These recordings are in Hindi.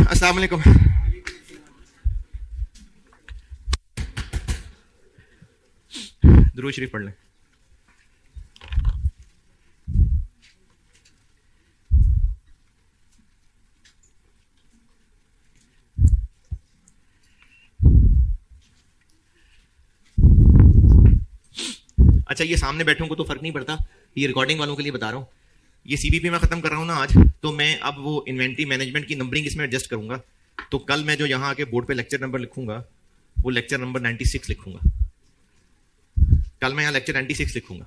अस्सलाम वालेकुम। दुरूद शरीफ पढ़ लें। अच्छा, ये सामने बैठों को तो फर्क नहीं पड़ता, ये रिकॉर्डिंग वालों के लिए बता रहा हूँ। ये सीबीपी मैं खत्म कर रहा हूँ ना आज, तो मैं अब वो इन्वेंटरी मैनेजमेंट की नंबरिंग इसमें एडजस्ट करूंगा। तो कल मैं जो यहाँ आके बोर्ड पे लेक्चर नंबर लिखूंगा वो लेक्चर नंबर 96 लिखूंगा। कल मैं यहाँ लेक्चर 96 लिखूंगा।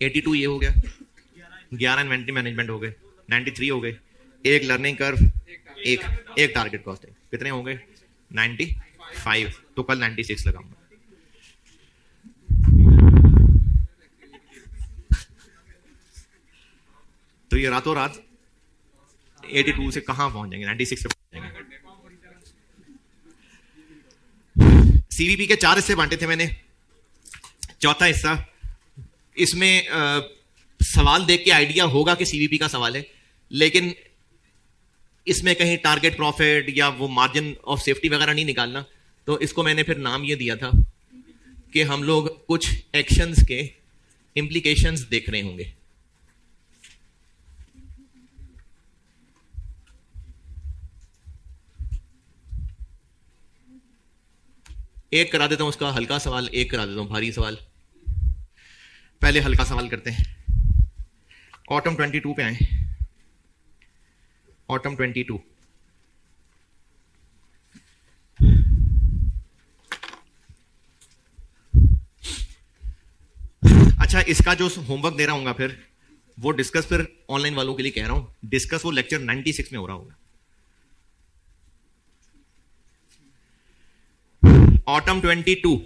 (82) ये हो गया, 11 इन्वेंटरी मैनेजमेंट हो गए, 93 हो गए, एक लर्निंग कर्व, एक टारगेट कॉस्टिंग, कितने हो गए? 95। तो कल 96 लगाऊंगा। तो ये रातों रात 82 से कहां पहुंच जाएंगे? 96 पे पहुंच जाएंगे। सीवीपी के 4 हिस्से बांटे थे मैंने। चौथा हिस्सा, इसमें सवाल देख के आइडिया होगा कि सीवीपी का सवाल है, लेकिन इसमें कहीं टारगेट प्रॉफिट या वो मार्जिन ऑफ सेफ्टी वगैरह नहीं निकालना। तो इसको मैंने फिर नाम ये दिया था कि हम लोग कुछ एक्शंस के इंप्लीकेशंस देख रहे होंगे। एक करा देता हूं उसका हल्का सवाल, एक करा देता हूं भारी सवाल। पहले हल्का सवाल करते हैं। ऑटम 22 पे आए। ऑटम 22। अच्छा, इसका जो होमवर्क दे रहा हूँ फिर वो डिस्कस फिर ऑनलाइन वालों के लिए कह रहा हूं, डिस्कस वो लेक्चर 96 में हो रहा होगा। Autumn 22,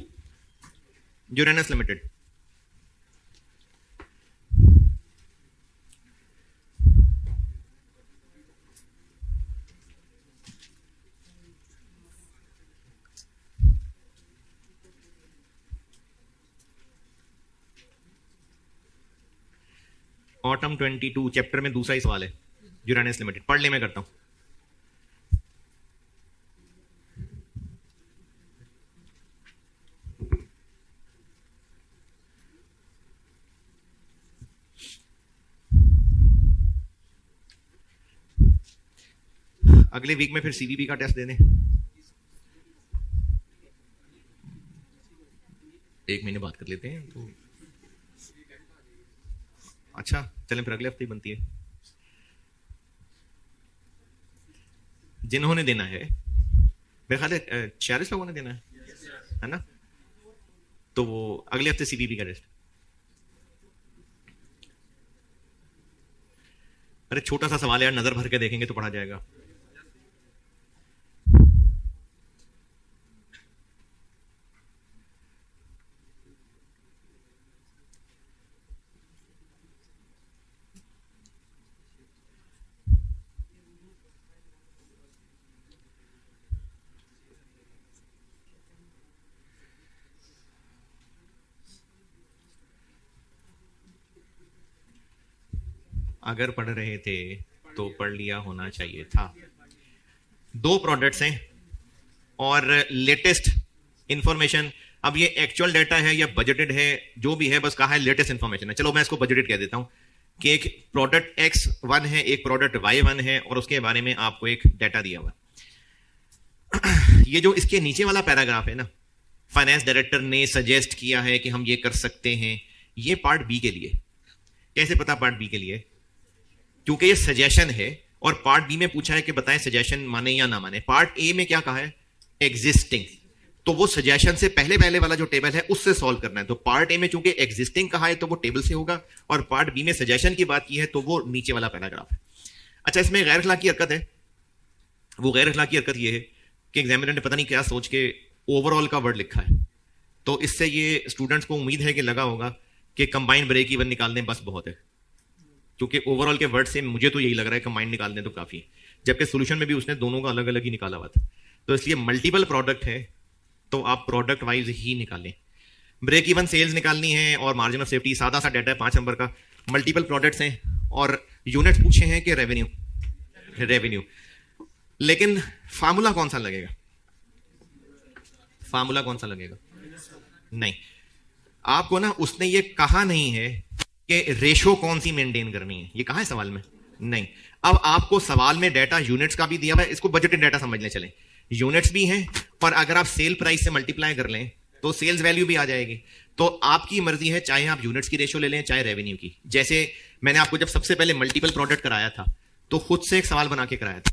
Uranus limited. Autumn 22 chapter में दूसरा ही सवाल है, यूरेनस लिमिटेड। पढ़ ले, मैं करता हूं। अगले वीक में फिर सीवीपी का टेस्ट देने। एक महीने बात कर लेते हैं तो अच्छा चलें, फिर अगले हफ्ते ही बनती है। जिन्होंने देना है, मेरे ख्याल है 46 लोगों ने देना है ना? तो वो अगले हफ्ते सीवीपी का टेस्ट। अरे छोटा सा सवाल है यार, नजर भर के देखेंगे तो पढ़ा जाएगा। अगर पढ़ रहे थे तो पढ़ लिया होना चाहिए था। 2 प्रोडक्ट्स हैं और लेटेस्ट इंफॉर्मेशन। अब ये एक्चुअल डाटा है या बजटेड है, जो भी है, बस कहा है लेटेस्ट इंफॉर्मेशन है। चलो मैं इसको बजटेड कह देता हूं कि एक प्रोडक्ट X1 है, एक प्रोडक्ट Y1 है और उसके बारे में आपको एक डाटा दिया हुआ। ये जो इसके नीचे वाला पैराग्राफ है ना, फाइनेंस डायरेक्टर ने सजेस्ट किया है कि हम ये कर सकते हैं, ये पार्ट बी के लिए। कैसे पता पार्ट बी के लिए? क्योंकि ये सजेशन है और पार्ट बी में पूछा है कि बताएं सजेशन माने या ना माने। पार्ट ए में क्या कहा है? एग्जिस्टिंग। तो वो सजेशन से पहले वाला जो टेबल है उससे सॉल्व करना है। तो पार्ट ए में चूंकि एग्जिस्टिंग कहा है तो वो टेबल से होगा, और पार्ट बी में सजेशन की बात की है तो वो नीचे वाला पैराग्राफ है। अच्छा, इसमें गैर अखलाकी हरकत है। वो गैर अखलाकी हरकत ये है कि एग्जामिनर ने पता नहीं क्या सोच के ओवरऑल का वर्ड लिखा है। तो इससे ये स्टूडेंट्स को उम्मीद है कि लगा होगा कि कंबाइन ब्रेक इवन निकाल दें बस बहुत है, क्योंकि ओवरऑल के वर्ड से मुझे तो यही लग रहा है कंबाइन निकाल दें तो काफी है। जबकि सोल्यूशन में भी उसने दोनों का अलग अलग ही निकाला हुआ था। तो इसलिए मल्टीपल प्रोडक्ट है तो आप प्रोडक्ट वाइज ही निकालें। ब्रेक इवन सेल्स निकालनी है और मार्जिन ऑफ सेफ्टी, सादा सा डाटा है 5 नंबर का। मल्टीपल प्रोडक्ट्स हैं और यूनिट्स पूछे हैं कि रेवेन्यू। लेकिन फार्मूला कौन सा लगेगा? फार्मूला कौन सा लगेगा? नहीं, आपको ना उसने ये कहा नहीं है कि रेशो कौन सी मेंटेन करनी है, ये कहा है सवाल में? नहीं। अब आपको सवाल में डाटा यूनिट्स का भी दिया हुआ है, इसको बजटेड डाटा समझ लें। चलें, यूनिट्स भी हैं और अगर आप सेल प्राइस से मल्टीप्लाई कर लें तो सेल्स वैल्यू भी आ जाएगी। तो आपकी मर्जी है, चाहे आप यूनिट्स की रेशो ले लें चाहे रेवेन्यू की। जैसे मैंने आपको जब सबसे पहले मल्टीपल प्रोडक्ट कराया था तो खुद से एक सवाल बना के कराया था।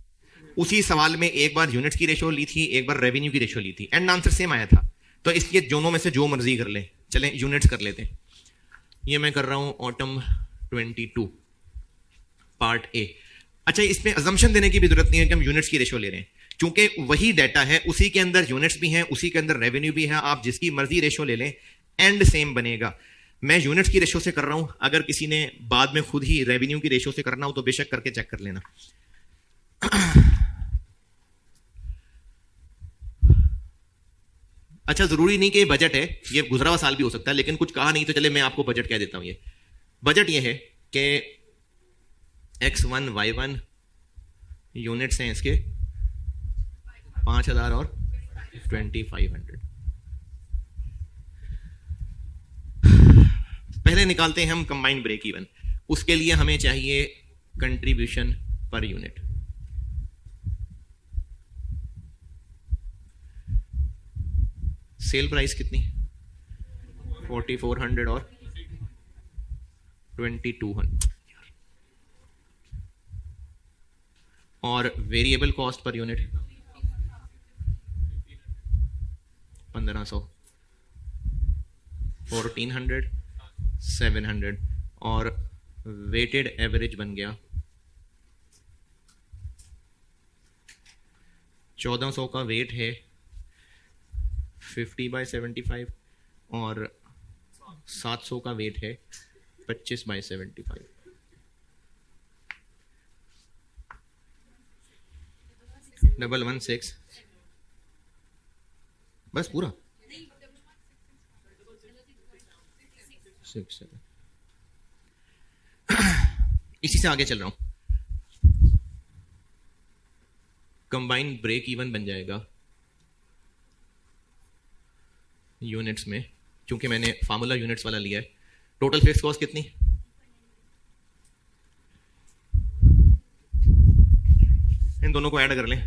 उसी सवाल में एक बार यूनिट्स की रेशो ली थी, एक बार रेवेन्यू की रेशो ली थी, एंड आंसर सेम आया था। तो इसलिए दोनों में से जो मर्जी कर लें। चलें यूनिट्स कर लेते हैं। ये मैं कर रहा हूं ऑटम 22 पार्ट ए। अच्छा, इसमें अजम्पशन देने की भी जरूरत नहीं है कि हम यूनिट्स की रेशो ले रहे हैं, क्योंकि वही डाटा है, उसी के अंदर यूनिट्स भी हैं, उसी के अंदर रेवेन्यू भी है। आप जिसकी मर्जी रेशो ले लें एंड सेम बनेगा। मैं यूनिट्स की रेशो से कर रहा हूं, अगर किसी ने बाद में खुद ही रेवेन्यू की रेशो से करना हो तो बेशक करके चेक कर लेना। अच्छा, जरूरी नहीं कि ये बजट है, ये गुजरा हुआ साल भी हो सकता है, लेकिन कुछ कहा नहीं तो चले मैं आपको बजट कह देता हूं। ये बजट ये है कि X1 Y1 यूनिट्स हैं इसके 5000 और 2500। पहले निकालते हैं हम कंबाइंड ब्रेक इवन। उसके लिए हमें चाहिए contribution per unit. Sale price कितनी? 4400 और 2200। और वेरिएबल कॉस्ट पर यूनिट 1500, 1400, 700 और वेटेड एवरेज बन गया 1400 का वेट है 50/75 और 700 का वेट है 25/75। डबल 16 बस पूरा 6 7। इसी से आगे चल रहा हूं। कंबाइंड ब्रेक इवन बन जाएगा यूनिट्स में, क्योंकि मैंने फार्मूला यूनिट्स वाला लिया है। टोटल फिक्स कॉस्ट कितनी? इन दोनों को ऐड कर लें।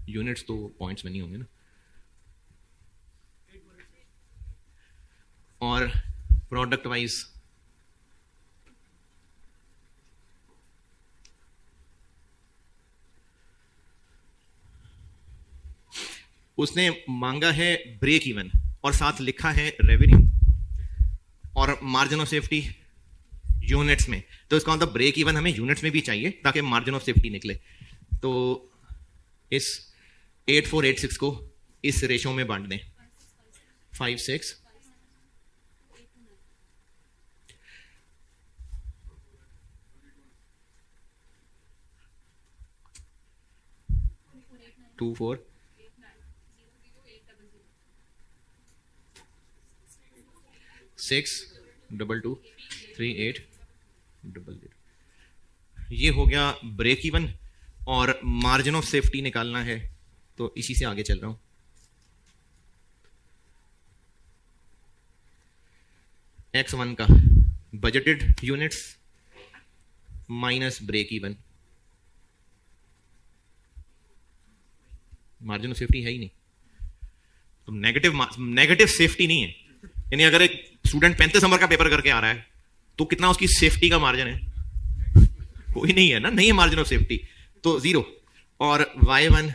यूनिट्स तो पॉइंट्स में नहीं होंगे ना। और प्रोडक्ट वाइज उसने मांगा है ब्रेक इवन और साथ लिखा है रेवेन्यू और मार्जिन ऑफ सेफ्टी यूनिट्स में। तो इसका मतलब ब्रेक इवन हमें यूनिट्स में भी चाहिए ताकि मार्जिन ऑफ सेफ्टी निकले। तो इस 8486 को इस रेशो में बांट दें 5 6 2 4 6 2 2 3 8 0 0। ये हो गया ब्रेक इवन और मार्जिन ऑफ सेफ्टी निकालना है, तो इसी से आगे चल रहा हूं। X1 का budgeted units minus break even. Margin of safety है ही नहीं, तो नेगेटिव सेफ्टी नहीं है। यानी अगर एक स्टूडेंट 35 नंबर का पेपर करके आ रहा है तो कितना उसकी सेफ्टी का मार्जिन है? कोई नहीं है ना, नहीं है मार्जिन ऑफ सेफ्टी, तो 0। और Y1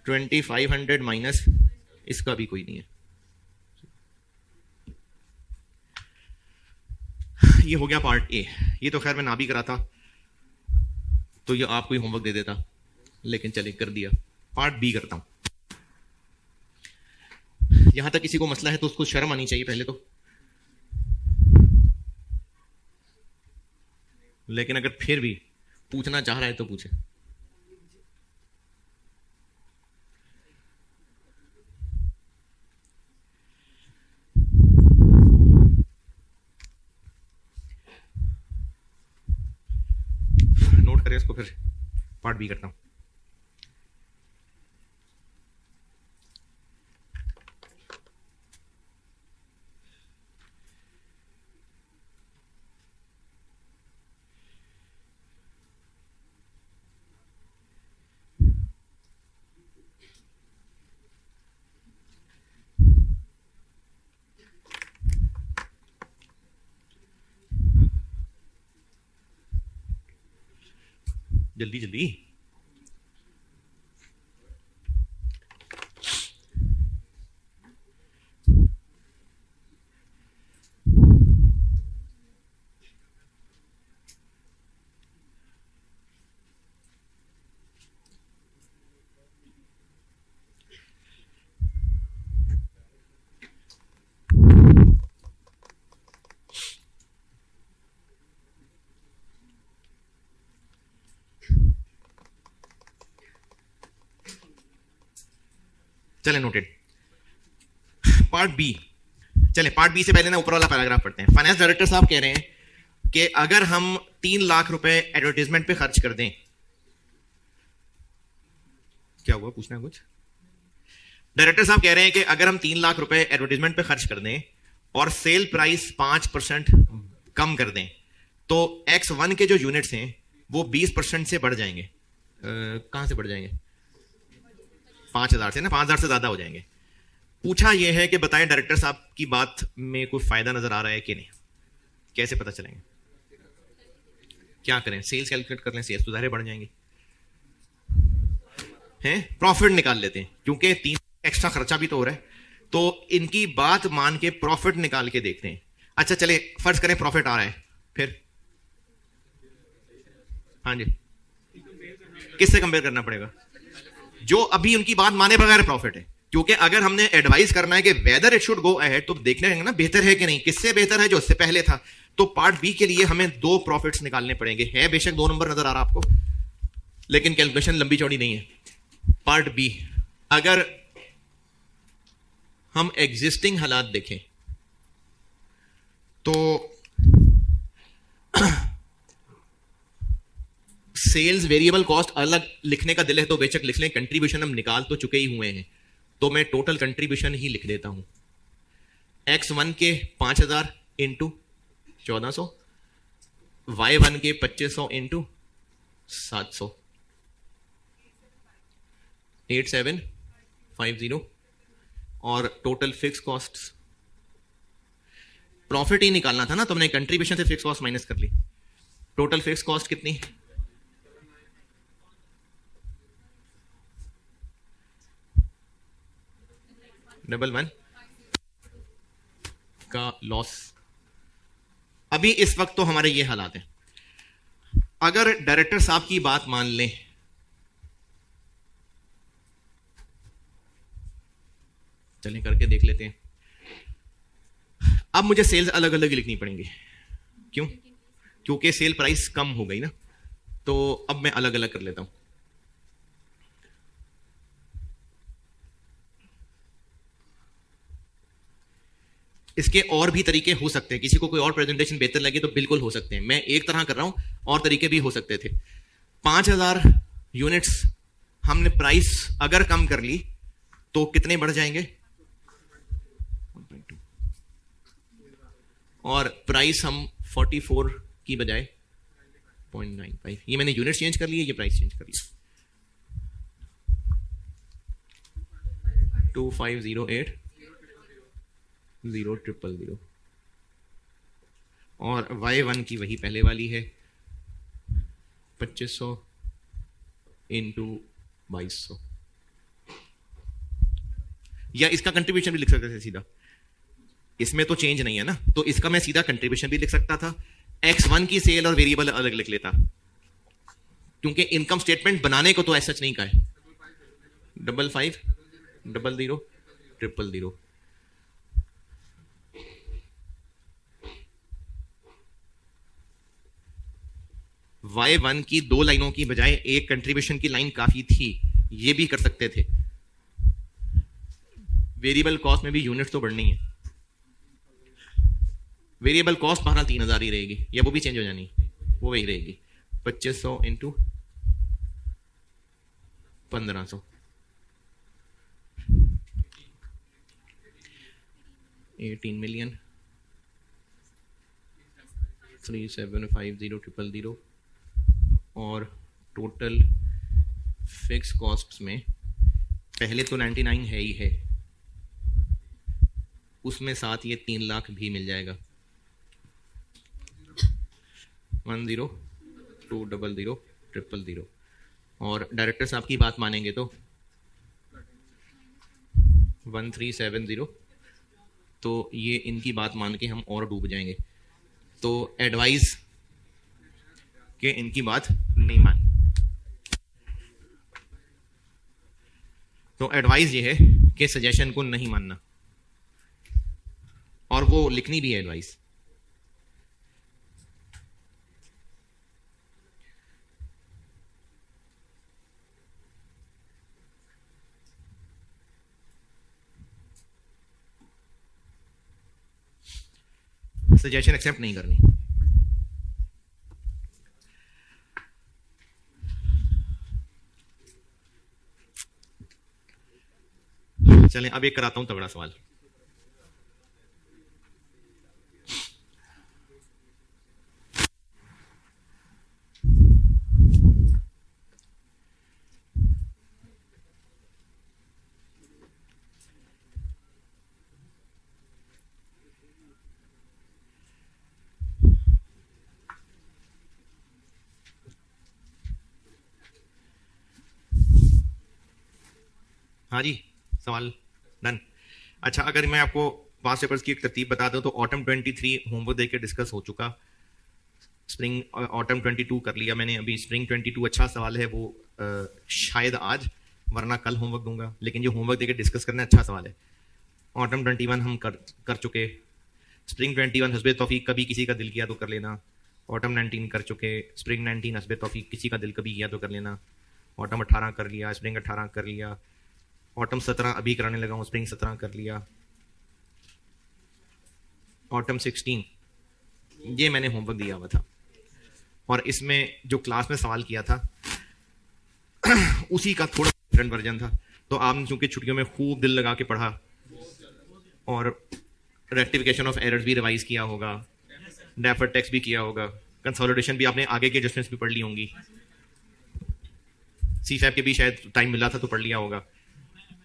2500 माइनस इसका भी कोई नहीं है। ये हो गया पार्ट ए। ये तो खैर मैं ना भी करा था तो ये आपको ही होमवर्क दे देता। लेकिन चले कर दिया। पार्ट बी करता हूं। यहां तक किसी को मसला है तो उसको शर्म आनी चाहिए पहले तो, लेकिन अगर फिर भी पूछना चाह रहा है तो पूछे। नोट करें इसको, फिर पार्ट बी करता हूं। जल्दी जल्दी। चले नोटेड। पार्ट बी, चले पार्ट बी से पहले ना ऊपर वाला पैराग्राफ पढ़ते हैं। फाइनेंस डायरेक्टर साहब कह रहे हैं कि अगर हम 3 लाख रुपए एडवर्टाइजमेंट पे खर्च कर दें, क्या हुआ, पूछना है कुछ? डायरेक्टर साहब कह रहे हैं कि अगर हम 3 लाख रुपए एडवर्टाइजमेंट पे खर्च कर दें और सेल प्राइस 5% कम कर दें तो X1 के जो यूनिट्स हैं वो 20% से बढ़ जाएंगे। कहां से बढ़ जाएंगे? 5,000 से ना, 5,000 से ज्यादा हो जाएंगे। पूछा यह है कि बताएं डायरेक्टर साहब की बात में कोई फायदा नजर आ रहा है कि नहीं, कैसे पता चलेंगे? क्या करें? सेल्स कैलकुलेट कर लें, सेल्स तो ज़ाहिर बढ़ जाएंगे हैं। प्रॉफिट निकाल लेते हैं क्योंकि 3 एक्स्ट्रा खर्चा भी तो हो रहा है, तो इनकी बात मान के प्रॉफिट निकाल के देखते हैं। अच्छा चले फर्ज करें प्रॉफिट आ रहा है, फिर हाँ जी किससे कंपेयर करना पड़ेगा? जो अभी उनकी बात माने बगैर प्रॉफिट है, क्योंकि अगर हमने एडवाइस करना है कि whether it should go ahead तो देखने रहेंगे ना बेहतर है कि नहीं, किससे बेहतर है जो उससे पहले था। तो पार्ट बी के लिए हमें 2 प्रॉफिट्स निकालने पड़ेंगे। है बेशक 2 नंबर नजर आ रहा आपको, लेकिन कैलकुलेशन लंबी चौड़ी नहीं है। पार्ट बी, अगर हम एग्जिस्टिंग हालात देखें तो सेल्स वेरिएबल कॉस्ट अलग लिखने का दिल है तो बेशक लिख लें, कंट्रीब्यूशन हम निकाल तो चुके ही हुए हैं, तो मैं टोटल कंट्रीब्यूशन ही लिख देता हूं। X1 के 5,000 इंटू 1,400, Y1 के 2,500 इंटू 700, 8750, और टोटल फिक्स कॉस्ट। प्रॉफिट ही निकालना था ना, तो हमने कंट्रीब्यूशन से फिक्स कॉस्ट माइनस कर ली। टोटल फिक्स कॉस्ट कितनी? 11 का लॉस। अभी इस वक्त तो हमारे ये हालात हैं। अगर डायरेक्टर साहब की बात मान लें, चलें करके देख लेते हैं। अब मुझे सेल्स अलग अलग ही लिखनी पड़ेंगी। क्यों? क्योंकि सेल प्राइस कम हो गई ना, तो अब मैं अलग अलग कर लेता हूं। इसके और भी तरीके हो सकते हैं, किसी को कोई और प्रेजेंटेशन बेहतर लगे तो बिल्कुल हो सकते हैं। मैं एक तरह कर रहा हूं, और तरीके भी हो सकते थे। 5,000 यूनिट्स हमने प्राइस अगर कम कर ली तो कितने बढ़ जाएंगे? 1.2, और प्राइस हम 44 की बजाय 0.95। ये मैंने यूनिट चेंज कर लिए, ये प्राइस चेंज कर लिया। 2508 0,000, और Y1 की वही पहले वाली है 2500 इंटू 2200, या इसका कंट्रीब्यूशन भी लिख सकते थे सीधा, इसमें तो चेंज नहीं है ना, तो इसका मैं सीधा कंट्रीब्यूशन भी लिख सकता था। X1 की सेल और वेरिएबल अलग लिख लेता, क्योंकि इनकम स्टेटमेंट बनाने को तो ऐसा नहीं कहा है। 55000000। Y1 की 2 लाइनों की बजाय एक कंट्रीब्यूशन की लाइन काफी थी, ये भी कर सकते थे। वेरिएबल कॉस्ट में भी यूनिट तो बढ़नी है। वेरिएबल कॉस्ट 3000 ही रहेगी, या वो भी चेंज हो जानी, वो वही रहेगी। 2500 इंटू 1500, 18 मिलियन 3750000। और टोटल फिक्स कॉस्ट्स में पहले तो 99 है ही है, उसमें साथ ये 3 लाख भी मिल जाएगा। 102000000। और डायरेक्टर साहब की बात मानेंगे तो 1370। तो ये इनकी बात मान के हम और डूब जाएंगे, तो एडवाइस कि इनकी बात नहीं मान। तो एडवाइस ये है कि सजेशन को नहीं मानना, और वो लिखनी भी है एडवाइस। सजेशन एक्सेप्ट नहीं करनी। चलें, अब एक कराता हूं तगड़ा सवाल। हाँ जी, सवाल डन। अच्छा, अगर मैं आपको पास पेपर्स की एक तरतीब बता दूं तो ऑटम 23 होमवर्क देके डिस्कस हो चुका। स्प्रिंग ऑटम 22 कर लिया मैंने अभी। स्प्रिंग 22 अच्छा सवाल है, वो शायद आज, वरना कल होमवर्क दूंगा, लेकिन जो होमवर्क देके डिस्कस करना अच्छा सवाल है। ऑटम 21 हम कर चुके। स्प्रिंग 21 हस्बे तौफीक कभी किसी का दिल किया तो कर लेना। ऑटम 19 कर चुके। स्प्रिंग 19 हस्बे तौफीक किसी का दिल कभी किया तो कर लेना। ऑटम 18 कर लिया। स्प्रिंग 18 कर लिया। ऑटम 17 अभी कराने लगा हूं, स्प्रिंग 17 कर लिया। ऑटम 16 ये मैंने होमवर्क दिया हुआ था, और इसमें जो क्लास में सवाल किया था उसी का थोड़ा डिफरेंट वर्जन था। तो आपने चूंकि छुट्टियों में खूब दिल लगा के पढ़ा, और रेक्टिफिकेशन ऑफ एरर्स भी रिवाइज किया होगा, डेफर्ड टैक्स भी किया होगा, कंसोलिडेशन भी आपने आगे के एडजस्टमेंट्स भी पढ़ ली होंगी, सीफैप के भी शायद टाइम मिला था तो पढ़ लिया होगा।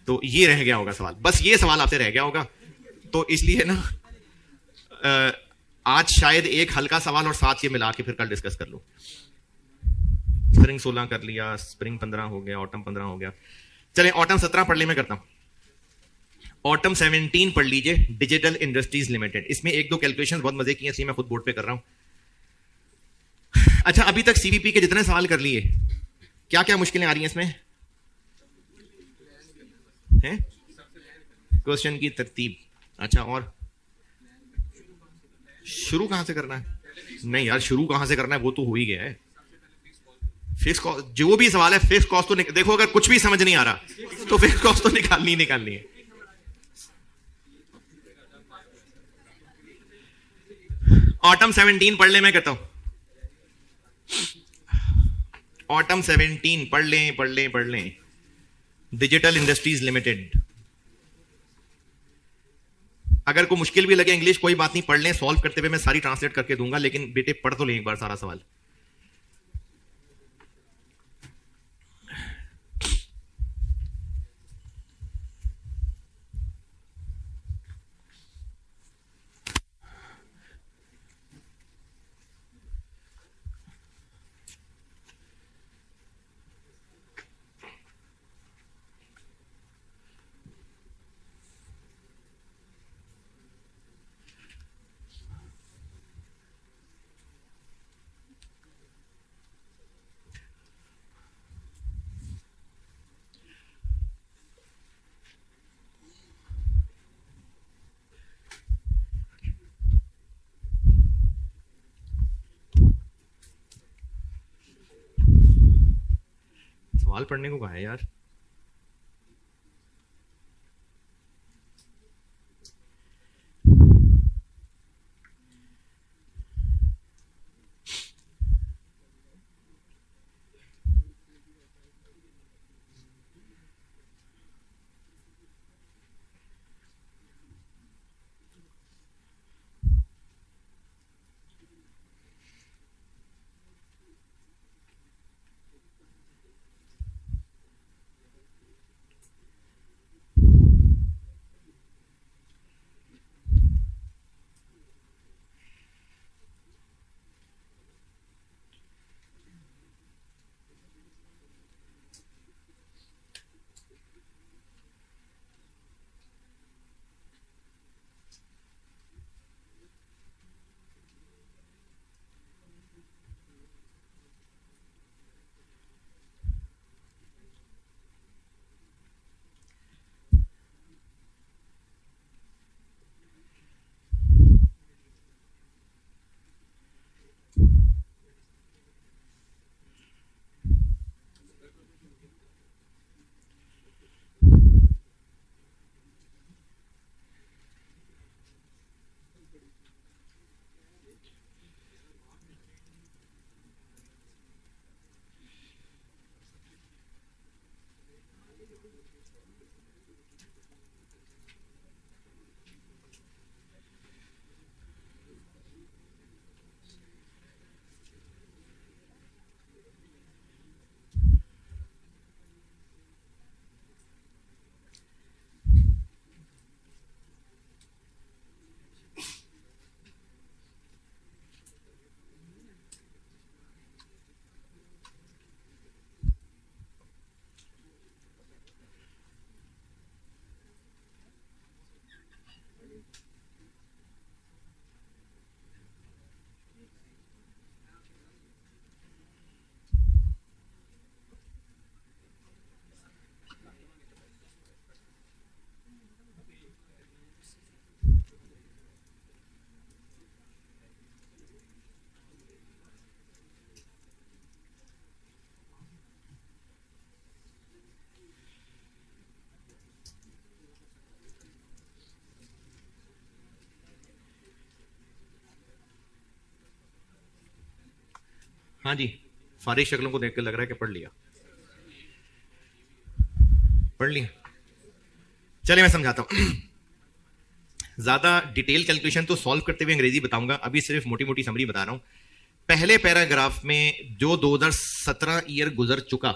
तो ये रह गया होगा सवाल, बस ये सवाल आपसे रह गया होगा। तो इसलिए ना आज शायद एक हल्का सवाल और साथ ये मिला के फिर कल डिस्कस कर लो। स्प्रिंग 16 कर लिया, स्प्रिंग 15 हो गया, ऑटम 15 हो गया। चलें, ऑटम 17 पढ़ ले, मैं करता हूं। ऑटम 17 पढ़ लीजिए, डिजिटल इंडस्ट्रीज लिमिटेड। इसमें एक दो कैलकुलेशंस बहुत मजे की हैं, इसलिए मैं खुद बोर्ड पे कर रहा हूं। अच्छा, अभी तक सीवीपी के जितने सवाल कर लिए, क्या क्या मुश्किलें आ रही हैं इसमें? क्वेश्चन की तरतीब। अच्छा, और शुरू कहां से करना है? नहीं यार, शुरू कहां से करना है वो तो हो ही गया है। फिक्स कॉस्ट, जो भी सवाल है फिक्स कॉस्ट तो देखो, अगर कुछ भी समझ नहीं आ रहा तो फिक्स कॉस्ट तो निकालनी है। ऑटम 17 पढ़ ले, मैं कहता हूं। ऑटम 17 पढ़ लें। Digital industries limited. अगर कोई मुश्किल भी लगे इंग्लिश, कोई बात नहीं, पढ़ लें। सॉल्व करते हुए मैं सारी ट्रांसलेट करके दूंगा, लेकिन बेटे पढ़ तो लें एक बार सारा सवाल। सवाल पढ़ने को कहा है यार। हाँ जी, सारी शक्लों को देख के लग रहा है कि पढ़ लिया। पढ़ लिया, चलिए मैं समझाता हूं। ज्यादा डिटेल कैलकुलेशन तो सॉल्व करते हुए अंग्रेजी बताऊंगा, अभी सिर्फ मोटी मोटी समरी बता रहा हूं। पहले पैराग्राफ में जो 2017 ईयर गुजर चुका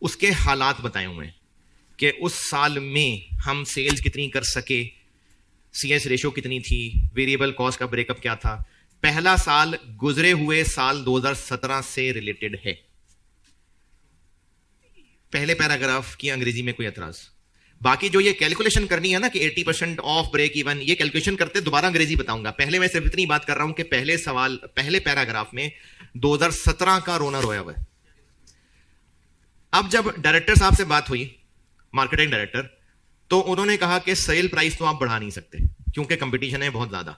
उसके हालात बताए हुए हैं कि उस साल में हम सेल्स कितनी कर सके, सीएस रेशो कितनी थी, वेरिएबल कॉस्ट का ब्रेकअप क्या था। पहला साल गुजरे हुए साल 2017 से रिलेटेड है। पहले पैराग्राफ की अंग्रेजी में कोई एतराज? बाकी जो ये कैलकुलेशन करनी है ना कि 80% ऑफ ब्रेक इवन, ये कैलकुलेशन करते दोबारा अंग्रेजी बताऊंगा। पहले मैं सिर्फ इतनी बात कर रहा हूं कि पहले पैराग्राफ में 2017 का रोना रोया हुआ है। अब जब डायरेक्टर साहब से बात हुई, मार्केटिंग डायरेक्टर, तो उन्होंने कहा कि सेल प्राइस तो आप बढ़ा नहीं सकते क्योंकि कंपटीशन है बहुत ज्यादा।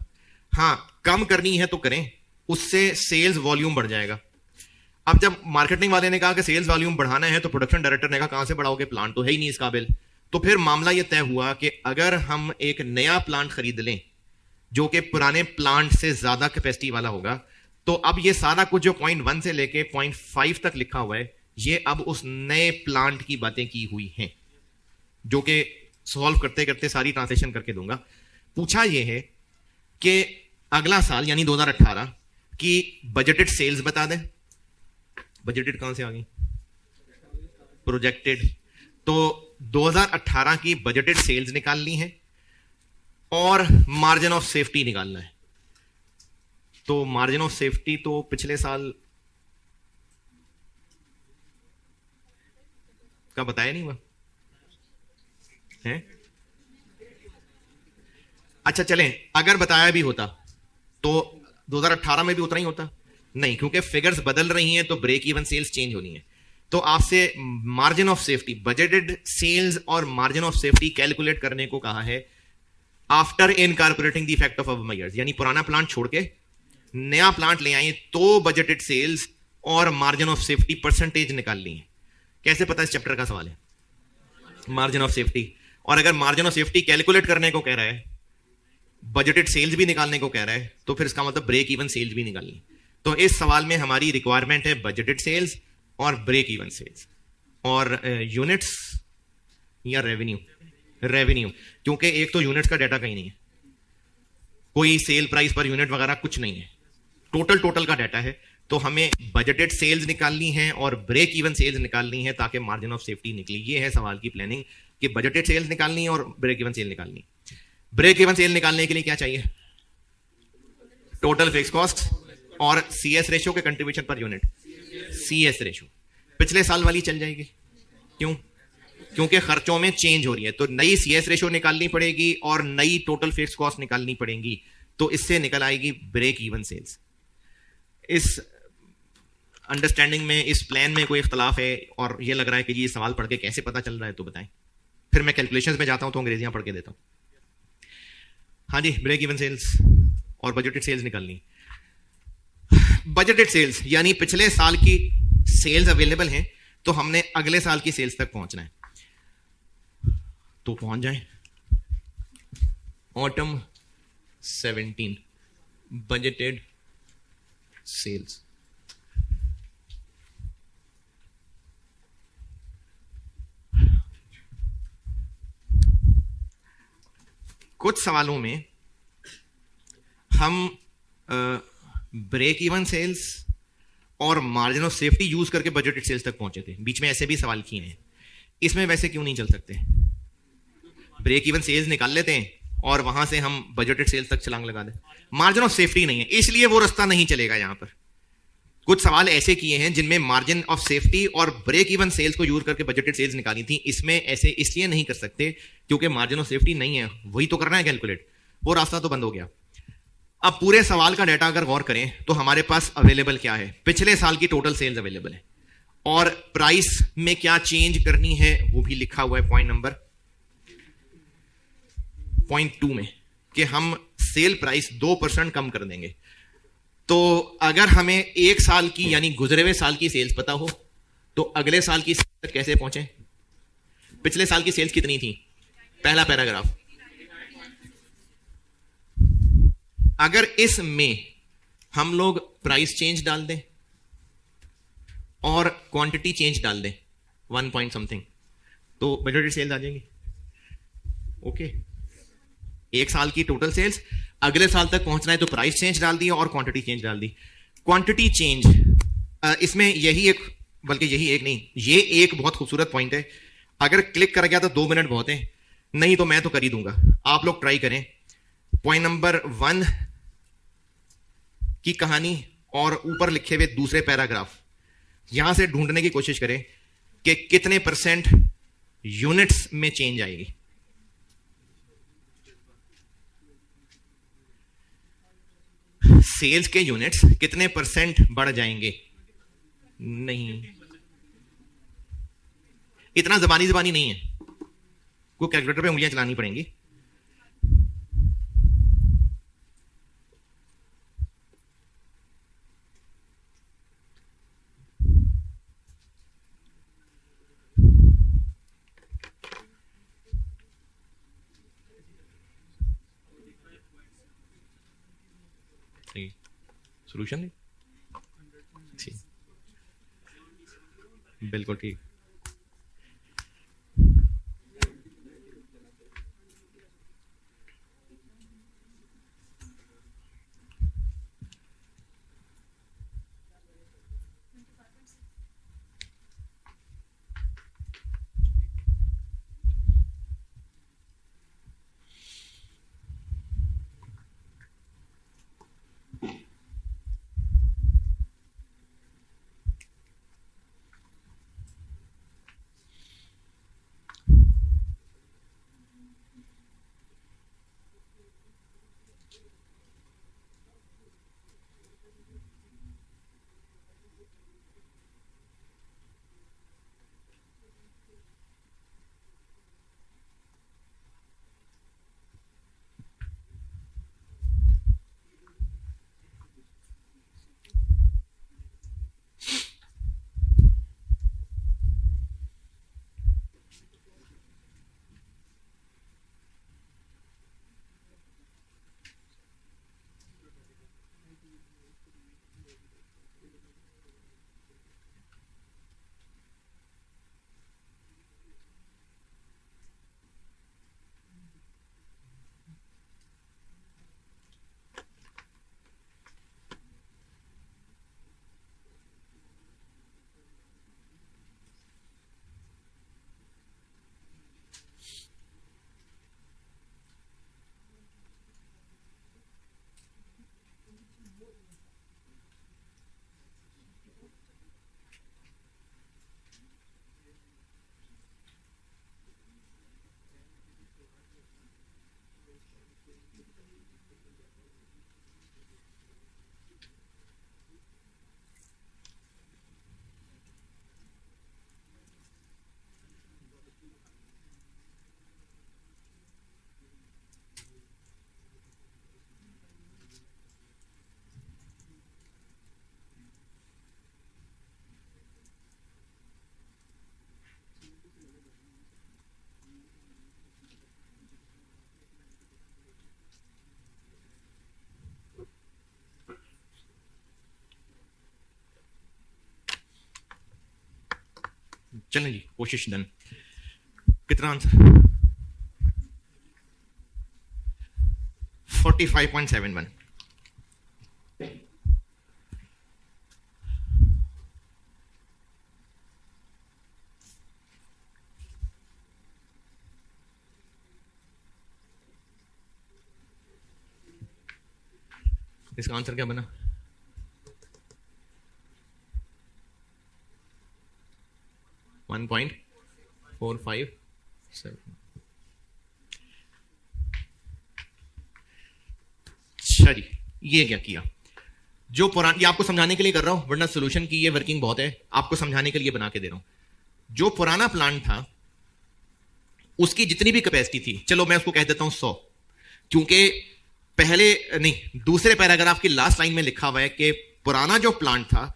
हां, कम करनी है तो करें, उससे सेल्स वॉल्यूम बढ़ जाएगा। अब जब मार्केटिंग वाले ने कहा कि सेल्स वॉल्यूम बढ़ाना है तो प्रोडक्शन डायरेक्टर ने कहा कहां से बढ़ाओगे, प्लांट तो है ही नहीं इस काबिल। तो फिर मामला यह तय हुआ कि अगर हम एक नया प्लांट खरीद लें जो कि पुराने प्लांट से ज्यादा कैपेसिटी वाला होगा, तो अब ये सारा कुछ जो 0.1 से लेके 0.5 तक लिखा हुआ है, ये अब उस नए प्लांट की बातें की हुई हैं, जो कि सॉल्व करते करते सारी ट्रांसलेशन करके दूंगा। पूछा यह है कि अगला साल यानी 2018 की बजटेड सेल्स बता दें। बजटेड कहां से आ गई? प्रोजेक्टेड। तो 2018 की बजटेड सेल्स निकालनी है और मार्जिन ऑफ सेफ्टी निकालना है। तो मार्जिन ऑफ सेफ्टी तो पिछले साल का बताया नहीं हुआ है। अच्छा चलें, अगर बताया भी होता तो 2018 में भी उतना ही होता नहीं, क्योंकि फिगर्स बदल रही हैं तो ब्रेक इवन सेल्स चेंज होनी है। तो आपसे margin of safety, budgeted sales और मार्जिन ऑफ सेफ्टी कैलकुलेट करने को कहा है after incorporating the effect of above, यानी पुराना प्लांट छोड़ के नया प्लांट ले आए तो बजटेड सेल्स और मार्जिन ऑफ सेफ्टी परसेंटेज निकालनी है कैसे पता इस चैप्टर का सवाल है? Margin of safety. और अगर मार्जिन ऑफ सेफ्टी कैलकुलेट करने को कह रहा है, बजटेड सेल्स भी निकालने को कह रहा है, तो फिर इसका मतलब ब्रेक इवन सेल्स भी निकालनी। तो इस सवाल में हमारी रिक्वायरमेंट है बजटेड सेल्स और ब्रेक इवन सेल्स और यूनिट्स या रेवेन्यू। रेवेन्यू, क्योंकि एक तो यूनिट्स का डाटा कहीं नहीं है, कोई सेल प्राइस पर यूनिट वगैरह कुछ नहीं है, टोटल का डाटा है। तो हमें बजटेड सेल्स निकालनी है और ब्रेक इवन सेल्स निकालनी है ताकि मार्जिन ऑफ सेफ्टी निकले। ये है सवाल की प्लानिंग कि बजटेड सेल्स निकालनी है और ब्रेक इवन सेल निकालनी। ब्रेक इवन सेल निकालने के लिए क्या चाहिए? टोटल फिक्स कॉस्ट और सीएस रेशियो के contribution per unit. CS ratio पिछले साल वाली चल जाएगी, क्यों? क्योंकि खर्चों में चेंज हो रही है, तो नई सीएस रेशियो निकालनी पड़ेगी और नई टोटल फिक्स कॉस्ट निकालनी पड़ेगी, तो इससे निकल आएगी ब्रेक इवन सेल्स। इस अंडरस्टैंडिंग में, इस प्लान में कोई इख्तलाफ है और ये लग रहा है कि ये सवाल पढ़ के कैसे पता चल रहा है, तो बताएं। फिर मैं कैलकुलेशंस में जाता हूं तो अंग्रेजियां पढ़ के देता हूं। हाँ जी, ब्रेक इवन सेल्स और बजटेड सेल्स निकालनी। बजटेड सेल्स यानी पिछले साल की सेल्स अवेलेबल हैं, तो हमने अगले साल की सेल्स तक पहुंचना है। तो पहुंच जाएं। Autumn 17 budgeted sales. कुछ सवालों में हम ब्रेक इवन सेल्स और मार्जिन ऑफ सेफ्टी यूज करके बजटेड सेल्स तक पहुंचे थे, बीच में ऐसे भी सवाल किए हैं। इसमें वैसे क्यों नहीं चल सकते? ब्रेक इवन सेल्स निकाल लेते हैं और वहां से हम बजटेड सेल्स तक छलांग लगा दें। मार्जिन ऑफ सेफ्टी नहीं है, इसलिए वो रास्ता नहीं चलेगा। यहां पर कुछ सवाल ऐसे किए हैं जिनमें मार्जिन ऑफ सेफ्टी और ब्रेक इवन सेल्स को यूज करके बजटेड सेल्स निकाली थी। इसमें ऐसे इसलिए नहीं कर सकते क्योंकि मार्जिन ऑफ सेफ्टी नहीं है, वही तो करना है कैलकुलेट, वो रास्ता तो बंद हो गया। अब पूरे सवाल का डाटा अगर गौर करें तो हमारे पास अवेलेबल क्या है? पिछले साल की टोटल सेल्स अवेलेबल है और प्राइस में क्या चेंज करनी है वो भी लिखा हुआ है पॉइंट 2 में कि हम सेल प्राइस 2% कम कर देंगे। तो अगर हमें एक साल की यानी गुजरे हुए साल की सेल्स पता हो तो अगले साल की सेल्स तक कैसे पहुंचे? पिछले साल की सेल्स कितनी थी? पहला पैराग्राफ। अगर इसमें हम लोग प्राइस चेंज डाल दें और क्वांटिटी चेंज डाल दें 1 पॉइंट समथिंग, तो बजटेड सेल्स आ जाएंगी। ओके, एक साल की टोटल सेल्स, अगले साल तक पहुंचना है तो प्राइस चेंज डाल दी और क्वांटिटी चेंज डाल दी। क्वांटिटी चेंज, इसमें यही एक, बल्कि यही एक नहीं, ये एक बहुत खूबसूरत पॉइंट है। अगर क्लिक कर गया तो 2 मिनट बहुत है, नहीं तो मैं तो कर ही दूंगा, आप लोग ट्राई करें। पॉइंट नंबर 1 की कहानी और ऊपर लिखे हुए दूसरे पैराग्राफ, यहां से ढूंढने की कोशिश करें कि कितने % यूनिट्स में चेंज आएगी। सेल्स के यूनिट्स कितने % बढ़ जाएंगे? नहीं, इतना जबानी नहीं है, को कैलकुलेटर पे उंगलियां चलानी पड़ेंगी। सोल्यूशन नहीं, बिल्कुल ठीक। चलें जी, कोशिश डन। कितना आंसर? 45.71। इसका आंसर क्या बना? 1.457। अच्छा जी, ये क्या किया? जो पुराना, ये आपको समझाने के लिए कर रहा हूं, वरना सोल्यूशन की ये वर्किंग बहुत है, आपको समझाने के लिए बना के दे रहा हूं। जो पुराना प्लांट था उसकी जितनी भी कैपेसिटी थी, चलो मैं उसको कह देता हूं 100, क्योंकि पहले नहीं, दूसरे पैराग्राफ की लास्ट लाइन में लिखा हुआ है कि पुराना जो प्लांट था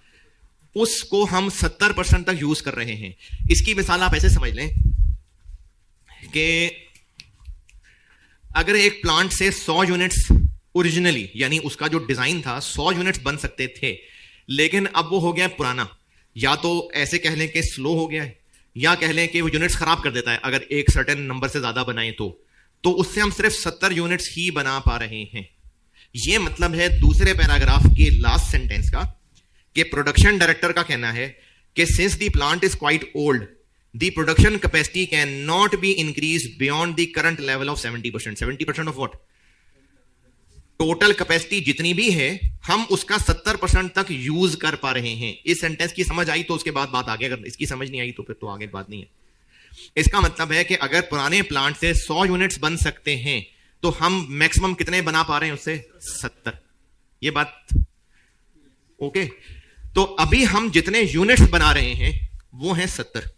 उसको हम 70% तक यूज कर रहे हैं। इसकी मिसाल आप ऐसे समझ लें कि अगर एक प्लांट से 100 यूनिट्स ओरिजिनली, यानी उसका जो डिजाइन था 100 यूनिट्स बन सकते थे, लेकिन अब वो हो गया पुराना, या तो ऐसे कह लें कि स्लो हो गया है, या कह लें कि वो यूनिट्स खराब कर देता है अगर एक सर्टेन नंबर से ज्यादा बनाए तो उससे हम सिर्फ 70 यूनिट्स ही बना पा रहे हैं। यह मतलब है दूसरे पैराग्राफ के लास्ट सेंटेंस का, कि प्रोडक्शन डायरेक्टर का कहना है कि since the plant is quite old, the production capacity can not be increase beyond the current level of 70%। 70% of what? Total capacity जितनी भी है हम उसका 70% तक यूज कर पा रहे हैं। इस सेंटेंस की समझ आई तो उसके बाद बात आगे, अगर इसकी समझ नहीं आई तो फिर तो आगे बात नहीं है। इसका मतलब है कि अगर पुराने प्लांट से 100 यूनिट्स बन सकते हैं तो हम मैक्सिमम कितने बना पा रहे हैं उससे? 70। ये बात ओके? तो अभी हम जितने यूनिट्स बना रहे हैं वो हैं 70।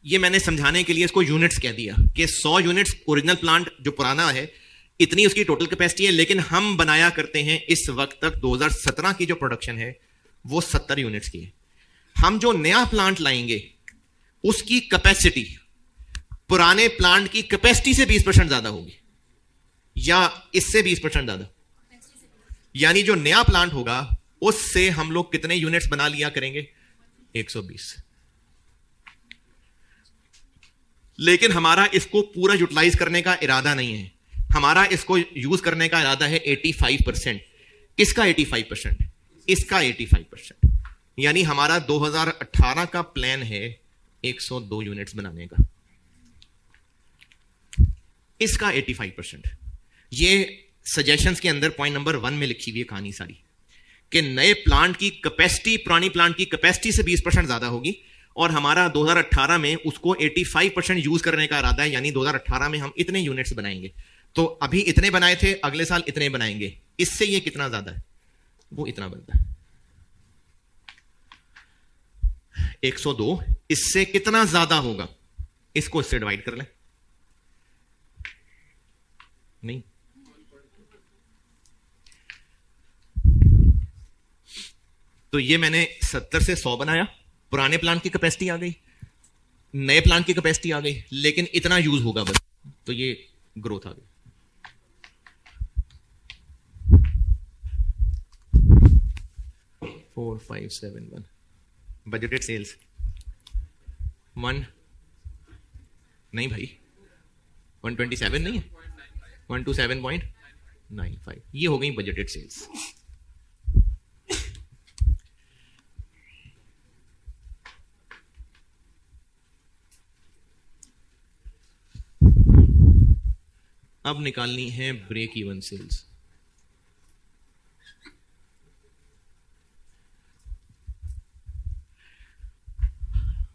ये मैंने समझाने के लिए इसको यूनिट्स कह दिया कि 100 यूनिट्स ओरिजिनल प्लांट जो पुराना है इतनी उसकी टोटल कैपेसिटी है, लेकिन हम बनाया करते हैं इस वक्त तक 2017 की जो प्रोडक्शन है वो 70 यूनिट्स की है। हम जो नया प्लांट लाएंगे उसकी कैपेसिटी पुराने प्लांट की कैपेसिटी से 20% ज्यादा होगी, या इससे 20% ज्यादा। यानी जो नया प्लांट होगा उससे हम लोग कितने यूनिट्स बना लिया करेंगे? 120। लेकिन हमारा इसको पूरा यूटिलाइज करने का इरादा नहीं है, हमारा इसको यूज करने का इरादा है 85%। किसका 85%? इसका 85%। यानी हमारा 2018 का प्लान है 102 यूनिट्स बनाने का, इसका 85%। ये सजेशंस के अंदर पॉइंट नंबर 1 में लिखी हुई है कहानी सारी, कि नए प्लांट की कैपेसिटी पुरानी प्लांट की कैपेसिटी से 20% ज्यादा होगी, और हमारा 2018 में उसको 85% यूज करने का इरादा है। यानी 2018 में हम इतने यूनिट्स बनाएंगे, तो अभी इतने बनाए थे, अगले साल इतने बनाएंगे, इससे ये कितना ज्यादा है? वो इतना बनता है 102। इससे कितना ज्यादा होगा? इसको इससे डिवाइड कर लें। नहीं, तो ये मैंने 70 से 100 बनाया, पुराने प्लांट की कैपेसिटी आ गई, नए प्लांट की कैपेसिटी आ गई, लेकिन इतना यूज होगा बस, तो ये ग्रोथ आ गई। फोर 571 बजटेड सेल्स 1 नहीं भाई, 127 नहीं है, 127.95, ये हो गई बजटेड सेल्स। अब निकालनी है break even sales.